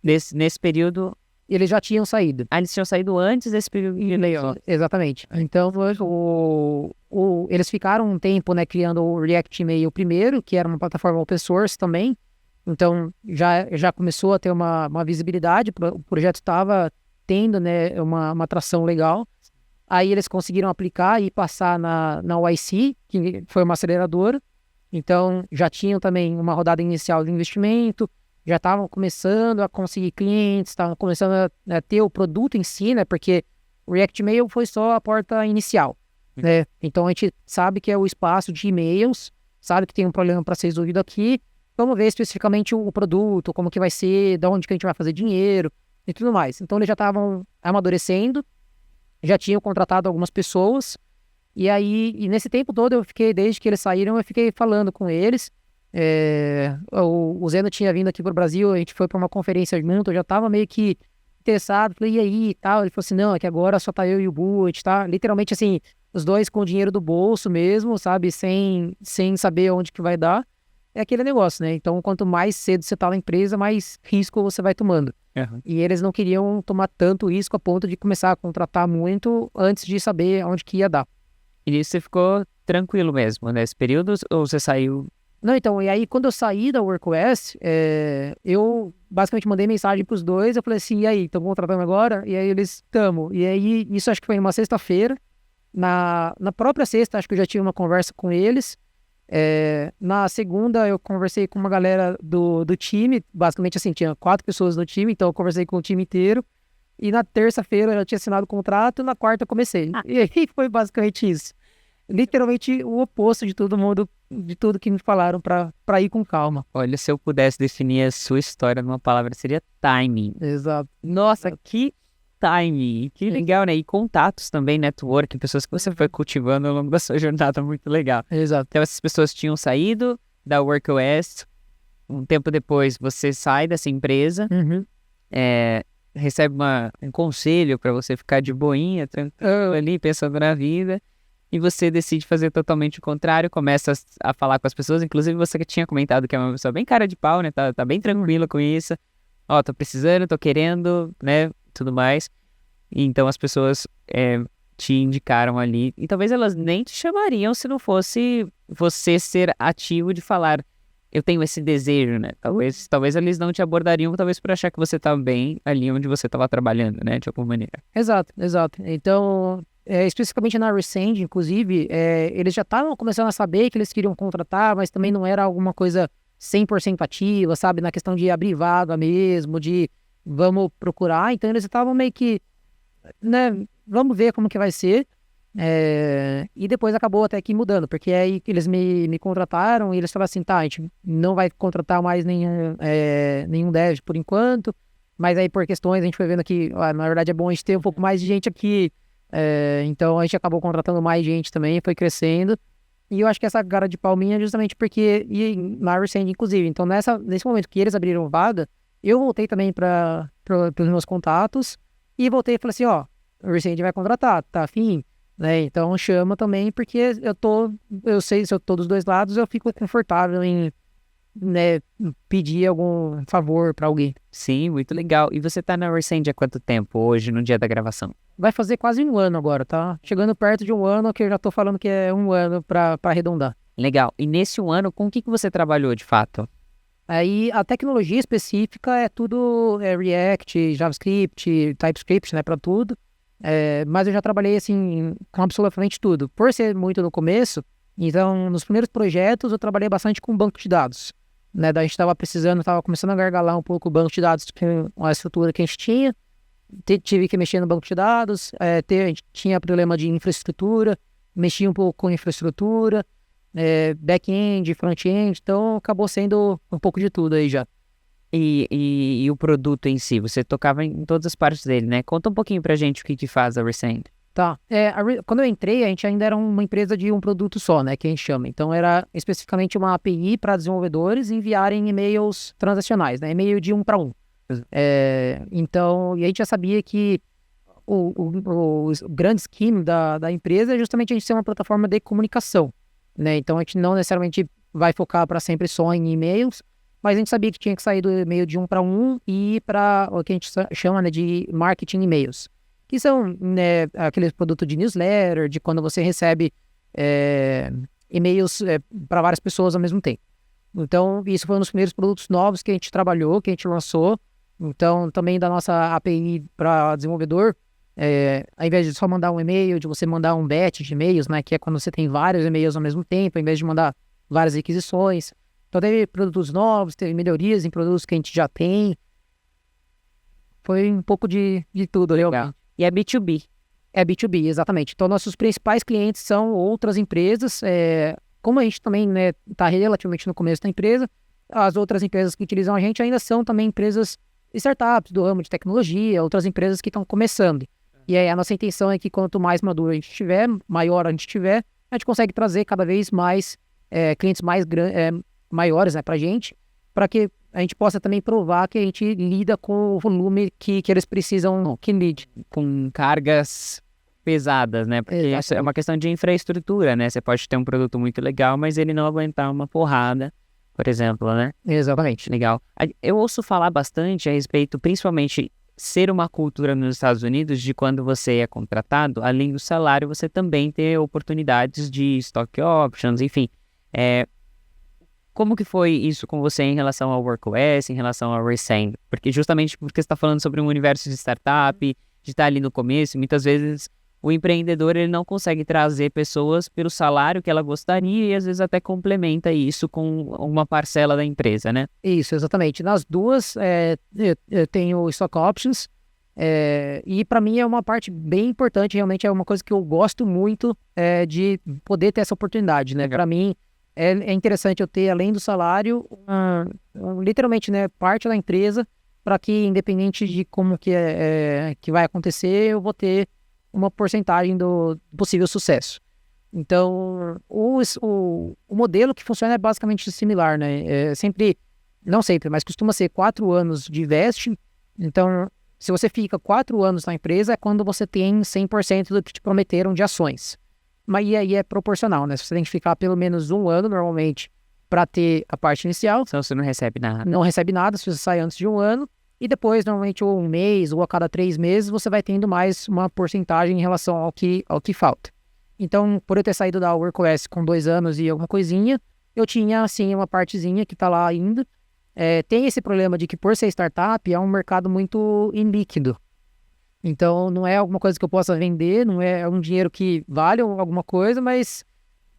Nesse período... Eles já tinham saído. Eles tinham saído antes desse período de layoff. Exatamente. Então, eles ficaram um tempo, né, criando o React Email primeiro, que era uma plataforma open source também. Então, já começou a ter uma visibilidade, o projeto estava tendo, né, uma atração legal. Aí eles conseguiram aplicar e passar na YC, que foi uma aceleradora. Então, já tinham também uma rodada inicial de investimento, já estavam começando a conseguir clientes, estavam começando a ter o produto em si, né? Porque o React Mail foi só a porta inicial, né? Então a gente sabe que é o espaço de e-mails, sabe que tem um problema para ser resolvido aqui. Vamos ver especificamente o produto, como que vai ser, de onde que a gente vai fazer dinheiro e tudo mais. Então eles já estavam amadurecendo, já tinham contratado algumas pessoas. E aí, nesse tempo todo eu fiquei, desde que eles saíram, eu fiquei falando com eles. O Zeno tinha vindo aqui pro Brasil, a gente foi para uma conferência junto, eu já tava meio que interessado, falei, e aí e tal, ele falou assim, não, é que agora só tá eu e o Bu, a gente tá literalmente assim, os dois com o dinheiro do bolso mesmo, sabe, sem saber onde que vai dar, é aquele negócio, né, então quanto mais cedo você tá na empresa, mais risco você vai tomando, e eles não queriam tomar tanto risco a ponto de começar a contratar muito antes de saber onde que ia dar. E nisso você ficou tranquilo mesmo, nesse período, ou você saiu... Não, então, e aí quando eu saí da WorkOS, eu basicamente mandei mensagem pros dois, eu falei assim, e aí, estão contratando agora? E aí eles, tamo. E aí, isso acho que foi uma sexta-feira, na própria sexta, acho que eu já tive uma conversa com eles, Na segunda, eu conversei com uma galera do time, basicamente assim, tinha 4 pessoas no time, então eu conversei com o time inteiro. E na terça-feira eu tinha assinado o contrato, na quarta eu comecei. E aí foi basicamente isso. Literalmente o oposto de todo mundo, de tudo que me falaram pra ir com calma. Olha, se eu pudesse definir a sua história numa palavra, seria timing. Exato. Nossa, que timing! Que legal, né? E contatos também, network, pessoas que você foi cultivando ao longo da sua jornada, muito legal. Exato. Então, essas pessoas tinham saído da WorkOS, um tempo depois você sai dessa empresa, Uhum. recebe um conselho para você ficar de boinha, tranquilo ali, pensando na vida, e você decide fazer totalmente o contrário, começa a falar com as pessoas, inclusive você que tinha comentado que é uma pessoa bem cara de pau, né, tá bem tranquila com isso, ó, tô precisando, tô querendo, né, tudo mais, e então as pessoas te indicaram ali, e talvez elas nem te chamariam se não fosse você ser ativo de falar, eu tenho esse desejo, né? Talvez eles não te abordariam, talvez por achar que você tá bem ali onde você estava trabalhando, né? De alguma maneira. Exato, exato. Então, especificamente na Resend, inclusive, eles já estavam começando a saber que eles queriam contratar, mas também não era alguma coisa 100% ativa, sabe? Na questão de abrir vaga mesmo, de vamos procurar. Então, eles estavam meio que, né? Vamos ver como que vai ser. E depois acabou até que mudando, porque aí eles me contrataram e eles falaram assim, tá, a gente não vai contratar mais nenhum dev por enquanto, mas aí por questões a gente foi vendo que, na verdade é bom a gente ter um pouco mais de gente aqui, então a gente acabou contratando mais gente também, foi crescendo, e eu acho que essa cara de palminha é justamente porque, e na Resend inclusive, então nesse momento que eles abriram vaga, eu voltei também para os meus contatos, e voltei e falei assim, ó, o Resend vai contratar, tá afim? Né? Então chama também porque eu sei se eu tô dos dois lados, eu fico confortável em, né, pedir algum favor pra alguém. Sim, muito legal. E você tá na Resend há quanto tempo hoje, no dia da gravação? Vai fazer quase um ano agora, tá? Chegando perto de um ano, que eu já tô falando que é um ano pra arredondar. Legal. E nesse um ano, com o que você trabalhou de fato? Aí a tecnologia específica é tudo React, JavaScript, TypeScript, né, pra tudo. Mas eu já trabalhei assim com absolutamente tudo. Por ser muito no começo, então nos primeiros projetos eu trabalhei bastante com banco de dados. Né? Daí a gente estava começando a gargalar um pouco o banco de dados com a estrutura que a gente tinha. Tive que mexer no banco de dados, a gente tinha problema de infraestrutura, mexia um pouco com infraestrutura, back-end, front-end, então acabou sendo um pouco de tudo aí já. E o produto em si, você tocava em todas as partes dele, né? Conta um pouquinho pra gente o que faz a Resend. Tá. Quando eu entrei, a gente ainda era uma empresa de um produto só, né? Que a gente chama. Então, era especificamente uma API para desenvolvedores enviarem e-mails transacionais, né? E-mail de um para um. Então, e a gente já sabia que o grande scheme da empresa é justamente a gente ser uma plataforma de comunicação, né? Então, a gente não necessariamente vai focar para sempre só em e-mails, mas a gente sabia que tinha que sair do e-mail de um para um e ir para o que a gente chama, né, de marketing e-mails, que são, né, aqueles produtos de newsletter, de quando você recebe e-mails para várias pessoas ao mesmo tempo. Então, isso foi um dos primeiros produtos novos que a gente trabalhou, que a gente lançou. Então, também da nossa API para desenvolvedor, ao invés de só mandar um e-mail, de você mandar um batch de e-mails, né, que é quando você tem vários e-mails ao mesmo tempo, ao invés de mandar várias requisições. Então, teve produtos novos, teve melhorias em produtos que a gente já tem. Foi um pouco de tudo, realmente. E é B2B. É B2B, exatamente. Então, nossos principais clientes são outras empresas. Como a gente também, né, está relativamente no começo da empresa, as outras empresas que utilizam a gente ainda são também empresas startups do ramo de tecnologia, outras empresas que estão começando. E aí a nossa intenção é que quanto mais maduro a gente tiver, maior a gente tiver, a gente consegue trazer cada vez mais clientes maiores, né, para a gente, para que a gente possa também provar que a gente lida com o volume que eles precisam que lide. Com cargas pesadas, né? Porque isso é uma questão de infraestrutura, né? Você pode ter um produto muito legal, mas ele não aguentar uma porrada, por exemplo, né? Exatamente. Legal. Eu ouço falar bastante a respeito, principalmente, ser uma cultura nos Estados Unidos de quando você é contratado, além do salário, você também ter oportunidades de stock options, enfim. Como que foi isso com você em relação ao WorkOS, em relação ao Resend? Porque justamente porque você está falando sobre um universo de startup, de estar ali no começo, muitas vezes o empreendedor ele não consegue trazer pessoas pelo salário que ela gostaria e às vezes até complementa isso com uma parcela da empresa, né? Isso, exatamente. Nas duas, eu tenho stock options, e para mim é uma parte bem importante, realmente é uma coisa que eu gosto muito, de poder ter essa oportunidade, né? Para mim é interessante eu ter, além do salário, literalmente, né, parte da empresa, para que independente de como que vai acontecer, eu vou ter uma porcentagem do possível sucesso. Então, o modelo que funciona é basicamente similar, né? Não sempre, mas costuma ser 4 anos de vesting. Então, se você fica 4 anos na empresa, é quando você tem 100% do que te prometeram de ações. Mas e aí é proporcional, né? Você tem que ficar pelo menos 1 ano, normalmente, para ter a parte inicial. Senão você não recebe nada. Não recebe nada se você sai antes de 1 ano. E depois, normalmente, ou 1 mês, ou a cada 3 meses, você vai tendo mais uma porcentagem em relação ao que falta. Então, por eu ter saído da WorkOS com 2 anos e alguma coisinha, eu tinha, assim, uma partezinha que está lá ainda. Tem esse problema de que, por ser startup, é um mercado muito ilíquido. Então, não é alguma coisa que eu possa vender, não é um dinheiro que vale alguma coisa, mas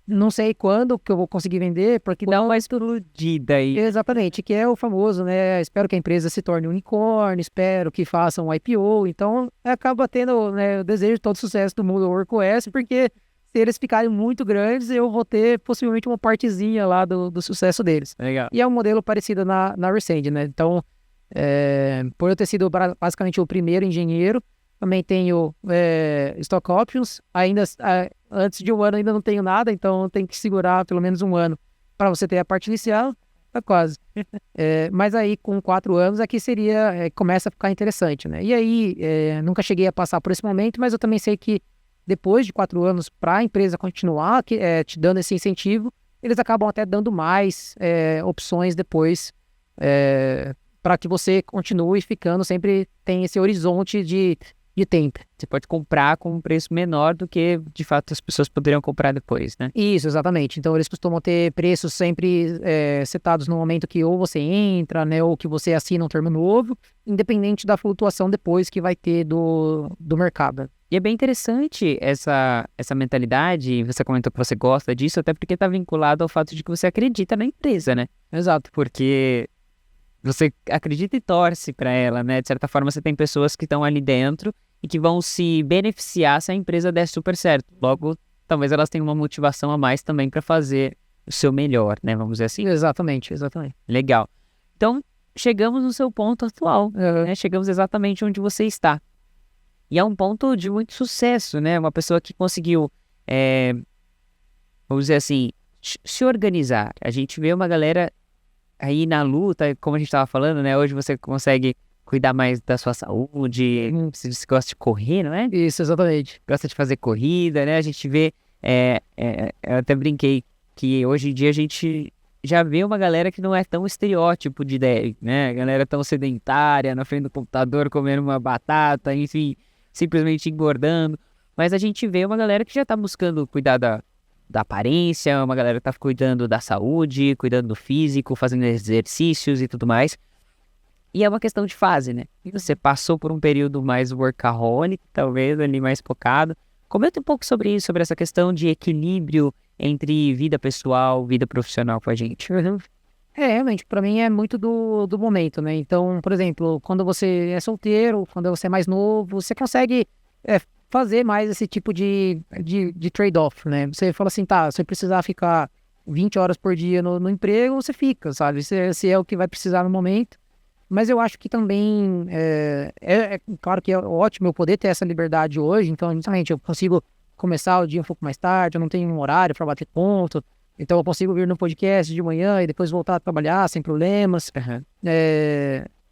não sei quando que eu vou conseguir vender, porque dá uma explodida aí. Exatamente, que é o famoso, né? Espero que a empresa se torne um unicórnio, espero que faça um IPO. Então, acaba tendo, né, o desejo de todo sucesso do mundo WorkOS, porque se eles ficarem muito grandes, eu vou ter possivelmente uma partezinha lá do sucesso deles. Legal. E é um modelo parecido na Resend, né? Então, por eu ter sido basicamente o primeiro engenheiro, também tenho stock options, ainda antes de 1 ano ainda não tenho nada, então tem que segurar pelo menos 1 ano para você ter a parte inicial, tá quase. Mas aí com 4 anos aqui começa a ficar interessante, né? E aí, nunca cheguei a passar por esse momento, mas eu também sei que depois de 4 anos, para a empresa continuar te dando esse incentivo, eles acabam até dando mais opções depois, para que você continue ficando, sempre tem esse horizonte de tempo. Você pode comprar com um preço menor do que, de fato, as pessoas poderiam comprar depois, né? Isso, exatamente. Então, eles costumam ter preços sempre setados no momento que ou você entra, né, ou que você assina um termo novo, independente da flutuação depois que vai ter do mercado. E é bem interessante essa mentalidade, você comentou que você gosta disso, até porque está vinculado ao fato de que você acredita na empresa, né? Exato. Porque você acredita e torce para ela, né? De certa forma, você tem pessoas que estão ali dentro e que vão se beneficiar se a empresa der super certo. Logo, talvez elas tenham uma motivação a mais também para fazer o seu melhor, né? Vamos dizer assim. Exatamente. Legal. Então, chegamos no seu ponto atual, né? Chegamos exatamente onde você está. E é um ponto de muito sucesso, né? Uma pessoa que conseguiu, vamos dizer assim, se organizar. A gente vê uma galera aí na luta, como a gente estava falando, né? Hoje você consegue cuidar mais da sua saúde, você gosta de correr, não é? Isso, exatamente. Gosta de fazer corrida, né? A gente vê, eu até brinquei que hoje em dia a gente já vê uma galera que não é tão estereótipo de dev, né? A galera tão sedentária, na frente do computador, comendo uma batata, enfim, simplesmente engordando. Mas a gente vê uma galera que já tá buscando cuidar da aparência, uma galera que tá cuidando da saúde, cuidando do físico, fazendo exercícios e tudo mais. E é uma questão de fase, né? Você passou por um período mais workaholic, talvez, ali mais focado. Comenta um pouco sobre isso, sobre essa questão de equilíbrio entre vida pessoal, vida profissional com a gente. Realmente, para mim é muito do momento, né? Então, por exemplo, quando você é solteiro, quando você é mais novo, você consegue fazer mais esse tipo de trade-off, né? Você fala assim, tá, se você precisar ficar 20 horas por dia no emprego, você fica, sabe? Se é o que vai precisar no momento. Mas eu acho que também claro que é ótimo eu poder ter essa liberdade hoje, então, justamente, eu consigo começar o dia um pouco mais tarde, eu não tenho um horário para bater ponto, então eu consigo vir no podcast de manhã e depois voltar a trabalhar sem problemas.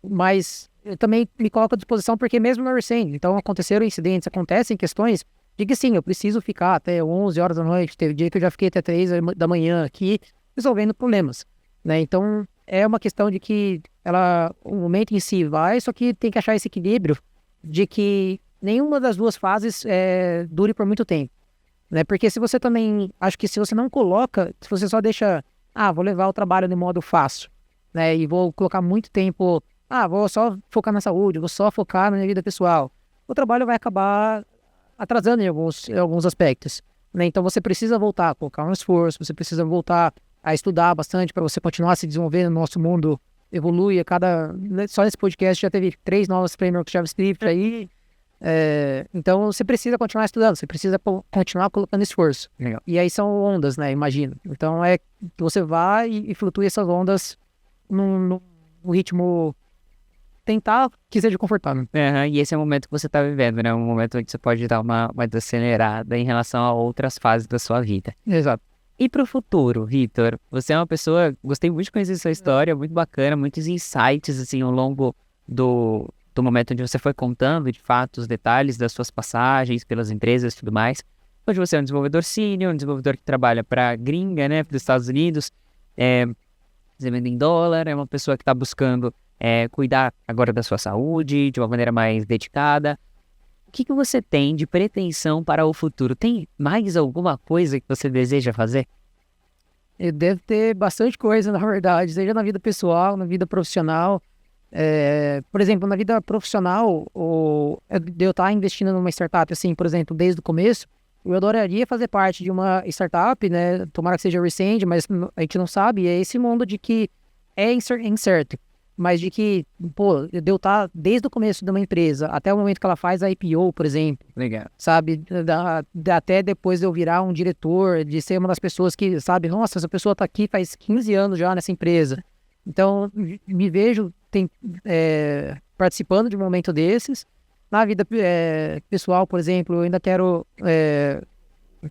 Mas eu também me coloco à disposição porque mesmo na Resend, então aconteceram incidentes, acontecem questões de que sim, eu preciso ficar até 11 horas da noite, teve dia que eu já fiquei até 3 da manhã aqui resolvendo problemas, né? Então é uma questão de que o momento em si vai, só que tem que achar esse equilíbrio de que nenhuma das duas fases dure por muito tempo, né? Porque se você também, acho que se você não coloca, se você só deixa, vou levar o trabalho de modo fácil, né? E vou colocar muito tempo, vou só focar na saúde, vou só focar na minha vida pessoal, o trabalho vai acabar atrasando em alguns aspectos, né? Então você precisa voltar a colocar um esforço, você precisa voltar a estudar bastante para você continuar se desenvolvendo. No nosso mundo evolui só nesse podcast já teve 3 novas frameworks JavaScript aí. Então você precisa continuar estudando, você precisa continuar colocando esforço. Legal. E aí são ondas, né? Imagino. Então você vai e flutue essas ondas num ritmo tentar que seja confortável. E esse é o momento que você está vivendo, né? Um momento onde você pode dar uma desacelerada em relação a outras fases da sua vida. Exato. E para o futuro, Vitor? Você é uma pessoa... Gostei muito de conhecer sua história, muito bacana, muitos insights, assim, ao longo do momento onde você foi contando, de fato, os detalhes das suas passagens pelas empresas e tudo mais. Hoje você é um desenvolvedor sênior, um desenvolvedor que trabalha para a gringa, né? Para os Estados Unidos, recebendo em dólar, é uma pessoa que está buscando cuidar agora da sua saúde de uma maneira mais dedicada. O que você tem de pretensão para o futuro? Tem mais alguma coisa que você deseja fazer? Deve ter bastante coisa, na verdade, seja na vida pessoal, na vida profissional. Por exemplo, na vida profissional, de eu estar investindo numa startup, assim, por exemplo, desde o começo, eu adoraria fazer parte de uma startup, né? Tomara que seja recente, mas a gente não sabe. É esse mundo de que é incerto. Mas de que, de eu estar desde o começo de uma empresa até o momento que ela faz a IPO, por exemplo. Legal. Sabe? Até depois de eu virar um diretor, de ser uma das pessoas que, sabe, nossa, essa pessoa está aqui faz 15 anos já nessa empresa. Então, me vejo participando de um momento desses. Na vida pessoal, por exemplo, eu ainda quero,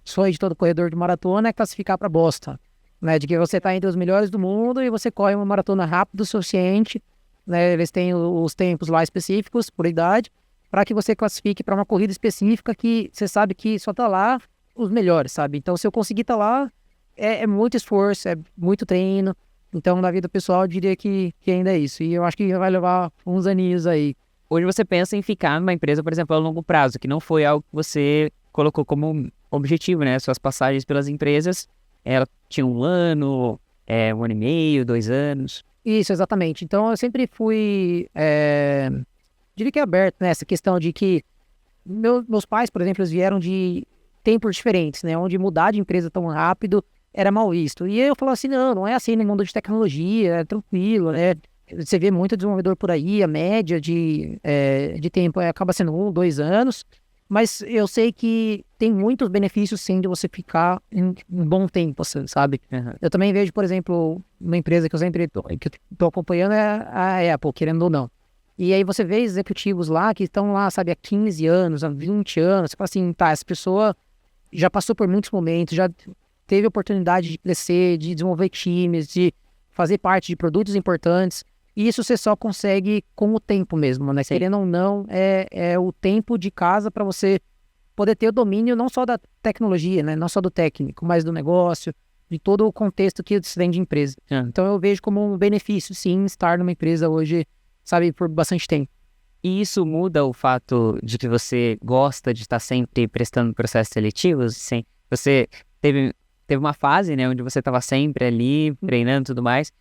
sonho de todo corredor de maratona é classificar para Boston. Né, de que você está entre os melhores do mundo e você corre uma maratona rápida o suficiente, né, eles têm os tempos lá específicos, por idade, para que você classifique para uma corrida específica que você sabe que só está lá os melhores, sabe? Então, se eu conseguir estar lá, é muito esforço, é muito treino. Então, na vida pessoal, eu diria que ainda é isso. E eu acho que vai levar uns aninhos aí. Hoje você pensa em ficar numa empresa, por exemplo, a longo prazo, que não foi algo que você colocou como objetivo, né? Suas passagens pelas empresas, ela tinha 1 ano, 1 ano e meio, 2 anos. Isso, exatamente. Então, eu sempre fui, diria que aberto nessa questão de que meus pais, por exemplo, eles vieram de tempos diferentes, né? Onde mudar de empresa tão rápido era mal visto. E eu falava assim, não é assim no mundo de tecnologia, é tranquilo, né? Você vê muito desenvolvedor por aí, a média de tempo acaba sendo 1, 2 anos. Mas eu sei que tem muitos benefícios, sim, de você ficar em um bom tempo, assim, sabe? Uhum. Eu também vejo, por exemplo, uma empresa que eu sempre tô acompanhando é a Apple, querendo ou não. E aí você vê executivos lá que estão lá, sabe, há 15 anos, há 20 anos. Você fala assim, tá, essa pessoa já passou por muitos momentos, já teve oportunidade de crescer, de desenvolver times, de fazer parte de produtos importantes. E isso você só consegue com o tempo mesmo, né? Sim. Querendo ou não, é o tempo de casa para você poder ter o domínio não só da tecnologia, né? Não só do técnico, mas do negócio, de todo o contexto que se tem de empresa. Então eu vejo como um benefício, sim, estar numa empresa hoje, sabe, por bastante tempo. E isso muda o fato de que você gosta de estar sempre prestando processos seletivos? Sim. Você teve uma fase, né, onde você estava sempre ali, treinando e tudo mais.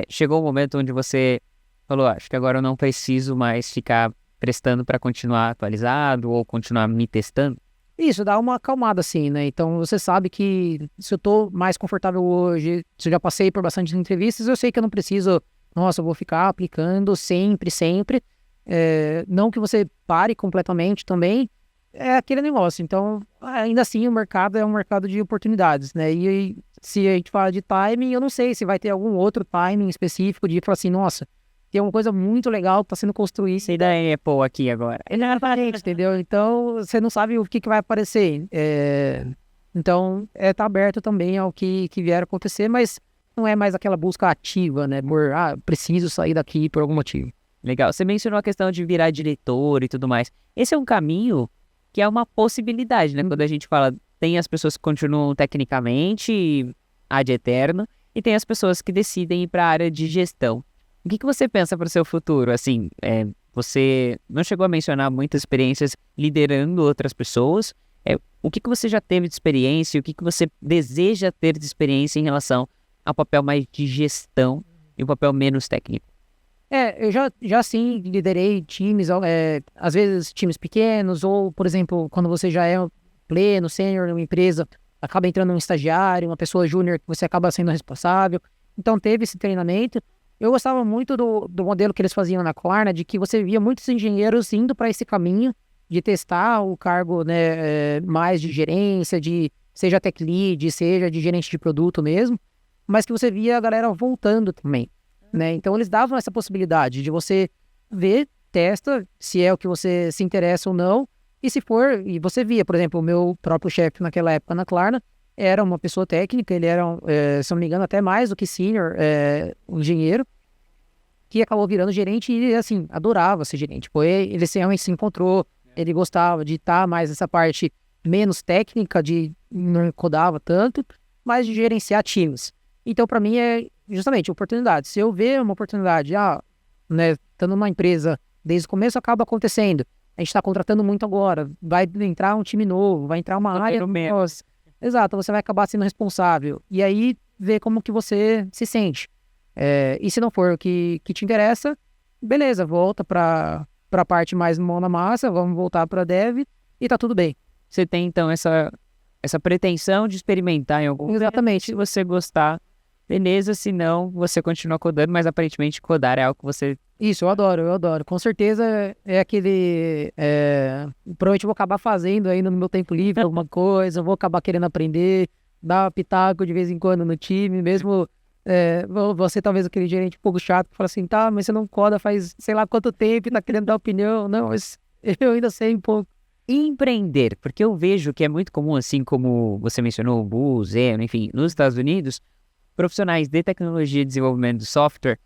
Chegou um momento onde você falou, acho que agora eu não preciso mais ficar prestando para continuar atualizado ou continuar me testando? Isso, dá uma acalmada assim, né? Então você sabe que se eu tô mais confortável hoje, se eu já passei por bastante entrevistas, eu sei que eu não preciso, nossa, eu vou ficar aplicando sempre. Não que você pare completamente também, é aquele negócio. Então, ainda assim, o mercado é um mercado de oportunidades, né? E se a gente fala de timing, eu não sei se vai ter algum outro timing específico de falar assim, nossa, tem uma coisa muito legal que está sendo construída. Sei da Apple aqui agora. Ele é aparente, entendeu? Então, você não sabe o que vai aparecer. Então, tá aberto também ao que vier a acontecer, mas não é mais aquela busca ativa, né? Preciso sair daqui por algum motivo. Legal. Você mencionou a questão de virar diretor e tudo mais. Esse é um caminho que é uma possibilidade, né? Quando a gente fala, tem as pessoas que continuam tecnicamente ad eterno e tem as pessoas que decidem ir para a área de gestão. O que você pensa para o seu futuro? Assim, você não chegou a mencionar muitas experiências liderando outras pessoas. O que você já teve de experiência? O que você deseja ter de experiência em relação ao papel mais de gestão e o papel menos técnico? Eu já sim liderei times, às vezes times pequenos, ou, por exemplo, quando você já é pleno, sênior em uma empresa, acaba entrando um estagiário, uma pessoa júnior que você acaba sendo responsável. Então teve esse treinamento. Eu gostava muito do modelo que eles faziam na Klarna, de que você via muitos engenheiros indo para esse caminho de testar o cargo, né, mais de gerência, seja tech lead, seja de gerente de produto mesmo, mas que você via a galera voltando também, né? Então eles davam essa possibilidade de você ver, testa se é o que você se interessa ou não, e se for, e você via, por exemplo, o meu próprio chefe naquela época na Klarna era uma pessoa técnica, ele era, se não me engano, até mais do que senior, um engenheiro, que acabou virando gerente e ele, assim, adorava ser gerente. Pô, ele realmente se encontrou, ele gostava de estar mais nessa parte menos técnica, de não codava tanto, mas de gerenciar times. Então, para mim, é justamente oportunidade. Se eu ver uma oportunidade, né, estando numa empresa desde o começo, acaba acontecendo. A gente está contratando muito agora, vai entrar um time novo, vai entrar uma área. Nossa, exato, você vai acabar sendo responsável. E aí, ver como que você se sente. E se não for o que te interessa, beleza, volta para a parte mais mão na massa, vamos voltar para dev e tá tudo bem. Você tem, então, essa pretensão de experimentar em algum Exatamente. Se você gostar, beleza, se não, você continua codando, mas aparentemente codar é algo que você... Isso, eu adoro. Com certeza é aquele... provavelmente eu vou acabar fazendo ainda no meu tempo livre alguma coisa, eu vou acabar querendo aprender, dar pitaco de vez em quando no time, mesmo... você talvez aquele gerente um pouco chato que fala assim, tá, mas você não coda faz sei lá quanto tempo e tá querendo dar opinião. Não, mas eu ainda sei um pouco. Empreender, porque eu vejo que é muito comum, assim como você mencionou, o Bu, Zeno, enfim, nos Estados Unidos, profissionais de tecnologia e desenvolvimento de software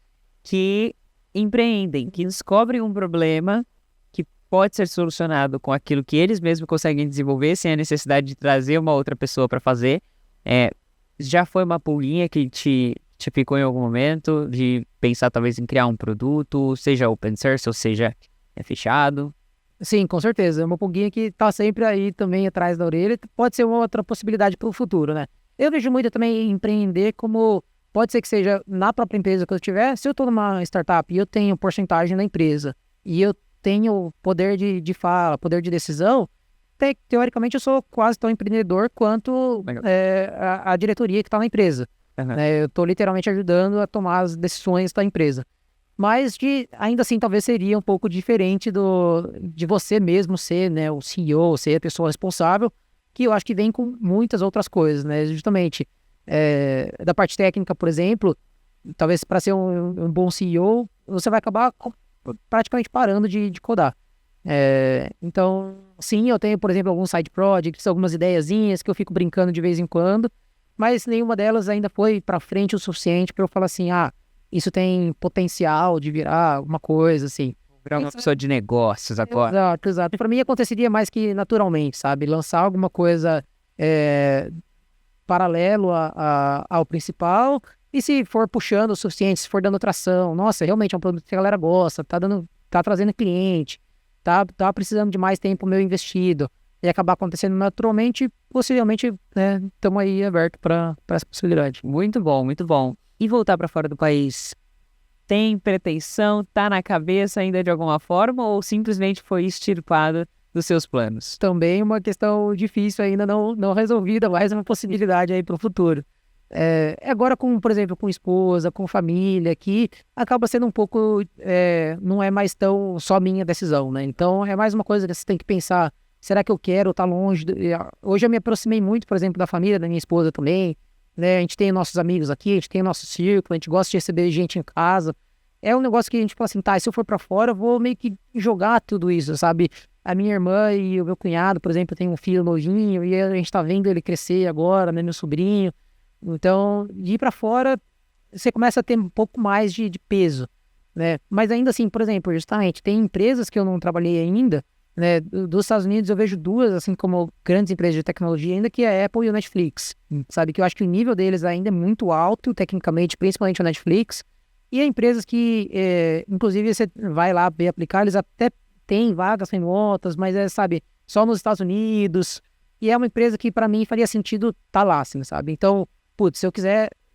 que empreendem, que descobrem um problema que pode ser solucionado com aquilo que eles mesmos conseguem desenvolver sem a necessidade de trazer uma outra pessoa para fazer. Já foi uma pulguinha que te ficou em algum momento de pensar talvez em criar um produto, seja open source ou seja fechado? Sim, com certeza. É uma pulguinha que tá sempre aí também atrás da orelha. Pode ser uma outra possibilidade para o futuro, né? Eu vejo muito também empreender como... Pode ser que seja na própria empresa que eu tiver. Se eu estou numa startup e eu tenho porcentagem na empresa e eu tenho poder de fala, poder de decisão, teoricamente eu sou quase tão empreendedor quanto a diretoria que está na empresa. Uhum. Eu estou literalmente ajudando a tomar as decisões da empresa. Mas ainda assim talvez seria um pouco diferente de você mesmo ser, né, o CEO, ser a pessoa responsável, que eu acho que vem com muitas outras coisas, né? Justamente da parte técnica, por exemplo, talvez para ser um bom CEO, você vai acabar praticamente parando de codar. Então, sim, eu tenho, por exemplo, alguns side projects, algumas ideiazinhas que eu fico brincando de vez em quando, mas nenhuma delas ainda foi para frente o suficiente para eu falar assim, isso tem potencial de virar alguma coisa, assim. Virar uma pessoa de negócios agora. Exato. Para mim aconteceria mais que naturalmente, sabe? Lançar alguma coisa paralelo ao principal, e se for puxando o suficiente, se for dando tração, nossa, realmente é um produto que a galera gosta, tá trazendo cliente, tá precisando de mais tempo meu investido, e acabar acontecendo naturalmente, possivelmente, né, estamos aí abertos para essa possibilidade. Muito bom, muito bom. E voltar para fora do país, tem pretensão, tá na cabeça ainda de alguma forma, ou simplesmente foi extirpado dos seus planos? Também uma questão difícil ainda não resolvida, mais uma possibilidade aí para o futuro. Agora, por exemplo, com esposa, com família, que acaba sendo um pouco, não é mais tão só minha decisão, né? Então, é mais uma coisa que você tem que pensar, será que eu quero estar longe? Hoje eu me aproximei muito, por exemplo, da família da minha esposa também, né? A gente tem nossos amigos aqui, a gente tem nosso círculo, a gente gosta de receber gente em casa. É um negócio que a gente fala assim, tá, se eu for pra fora, eu vou meio que jogar tudo isso, sabe? A minha irmã e o meu cunhado, por exemplo, tem um filho novinho e a gente tá vendo ele crescer agora, né, meu sobrinho. Então, de ir pra fora, você começa a ter um pouco mais de peso, né? Mas ainda assim, por exemplo, justamente, tem empresas que eu não trabalhei ainda, né? Dos Estados Unidos eu vejo duas, assim como grandes empresas de tecnologia ainda, que é a Apple e o Netflix, sabe? Que eu acho que o nível deles ainda é muito alto, tecnicamente, principalmente o Netflix. E há empresas que, inclusive, você vai lá ver aplicar, eles até têm vagas remotas, mas sabe, só nos Estados Unidos. E é uma empresa que, para mim, faria sentido estar lá, assim, sabe? Então, putz,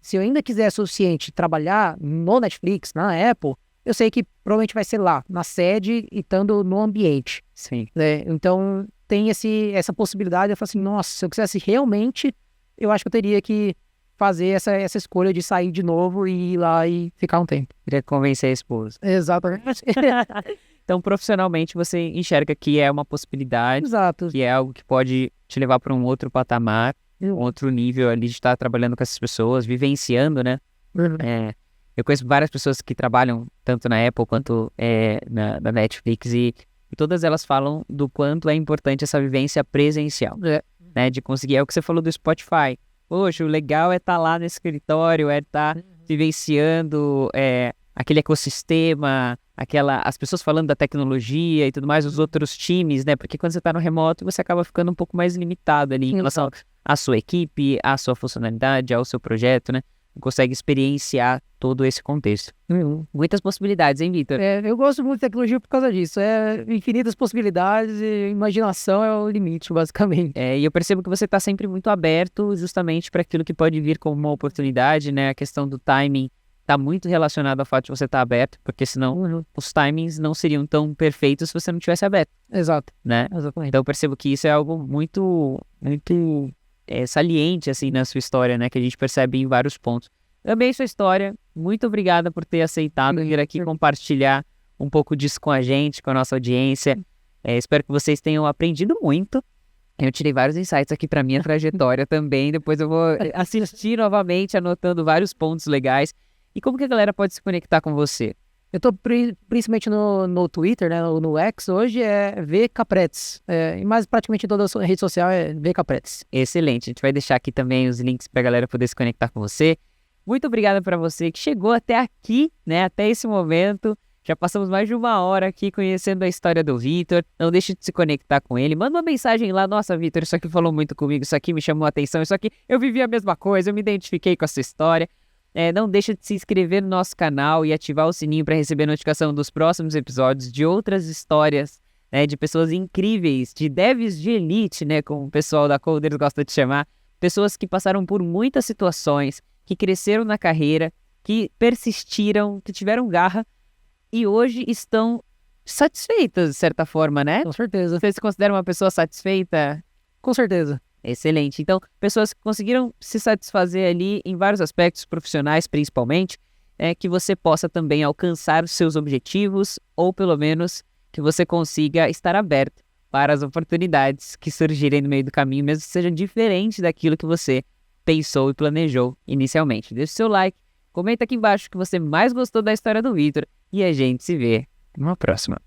se eu ainda quiser suficiente trabalhar no Netflix, na Apple, eu sei que provavelmente vai ser lá, na sede e estando no ambiente, Sim. né? Então, tem essa possibilidade. Eu falo assim, nossa, se eu quisesse realmente, eu acho que eu teria que fazer essa escolha de sair de novo e ir lá e ficar um tempo. Queria convencer a esposa. Exatamente. Então, profissionalmente, você enxerga que é uma possibilidade, Exato. que é algo que pode te levar para um outro patamar, um outro nível ali de estar trabalhando com essas pessoas, vivenciando, né? Eu conheço várias pessoas que trabalham tanto na Apple quanto na Netflix e todas elas falam do quanto é importante essa vivência presencial, né? De conseguir, é o que você falou do Spotify. Poxa, o legal é estar lá no escritório, é estar vivenciando aquele ecossistema, as pessoas falando da tecnologia e tudo mais, os outros times, né? Porque quando você está no remoto, você acaba ficando um pouco mais limitado ali em relação à sua equipe, à sua funcionalidade, ao seu projeto, né? Consegue experienciar todo esse contexto. Muitas possibilidades, hein, Vitor? Eu gosto muito de tecnologia por causa disso. Infinitas possibilidades e imaginação é o limite, basicamente. E eu percebo que você está sempre muito aberto justamente para aquilo que pode vir como uma oportunidade, né? A questão do timing está muito relacionado ao fato de você estar aberto, porque senão os timings não seriam tão perfeitos se você não tivesse aberto. Exato. Né? Exatamente. Então eu percebo que isso é algo muito, muito saliente assim na sua história, né? Que a gente percebe em vários pontos. Amei sua história. Muito obrigada por ter aceitado vir aqui compartilhar um pouco disso com a gente, com a nossa audiência. Espero que vocês tenham aprendido muito. Eu tirei vários insights aqui para minha trajetória também. Depois eu vou assistir novamente, anotando vários pontos legais. E como que a galera pode se conectar com você? Eu tô principalmente no Twitter, né, no X, hoje é VCapretes. E mais praticamente toda a rede social é VCapretes. Excelente, a gente vai deixar aqui também os links pra galera poder se conectar com você. Muito obrigado para você que chegou até aqui, né, até esse momento. Já passamos mais de 1 hora aqui conhecendo a história do Vitor. Não deixe de se conectar com ele. Manda uma mensagem lá. Nossa, Vitor, isso aqui falou muito comigo. Isso aqui me chamou a atenção. Isso aqui eu vivi a mesma coisa. Eu me identifiquei com essa história. Não deixa de se inscrever no nosso canal e ativar o sininho para receber notificação dos próximos episódios de outras histórias, né, de pessoas incríveis, de devs de elite, né, como o pessoal da Coders gosta de chamar. Pessoas que passaram por muitas situações, que cresceram na carreira, que persistiram, que tiveram garra e hoje estão satisfeitas, de certa forma, né? Com certeza. Você se considera uma pessoa satisfeita? Com certeza. Excelente. Então, pessoas que conseguiram se satisfazer ali em vários aspectos profissionais, principalmente, que você possa também alcançar os seus objetivos ou, pelo menos, que você consiga estar aberto para as oportunidades que surgirem no meio do caminho, mesmo que seja diferente daquilo que você pensou e planejou inicialmente. Deixe seu like, comenta aqui embaixo o que você mais gostou da história do Vitor e a gente se vê numa próxima.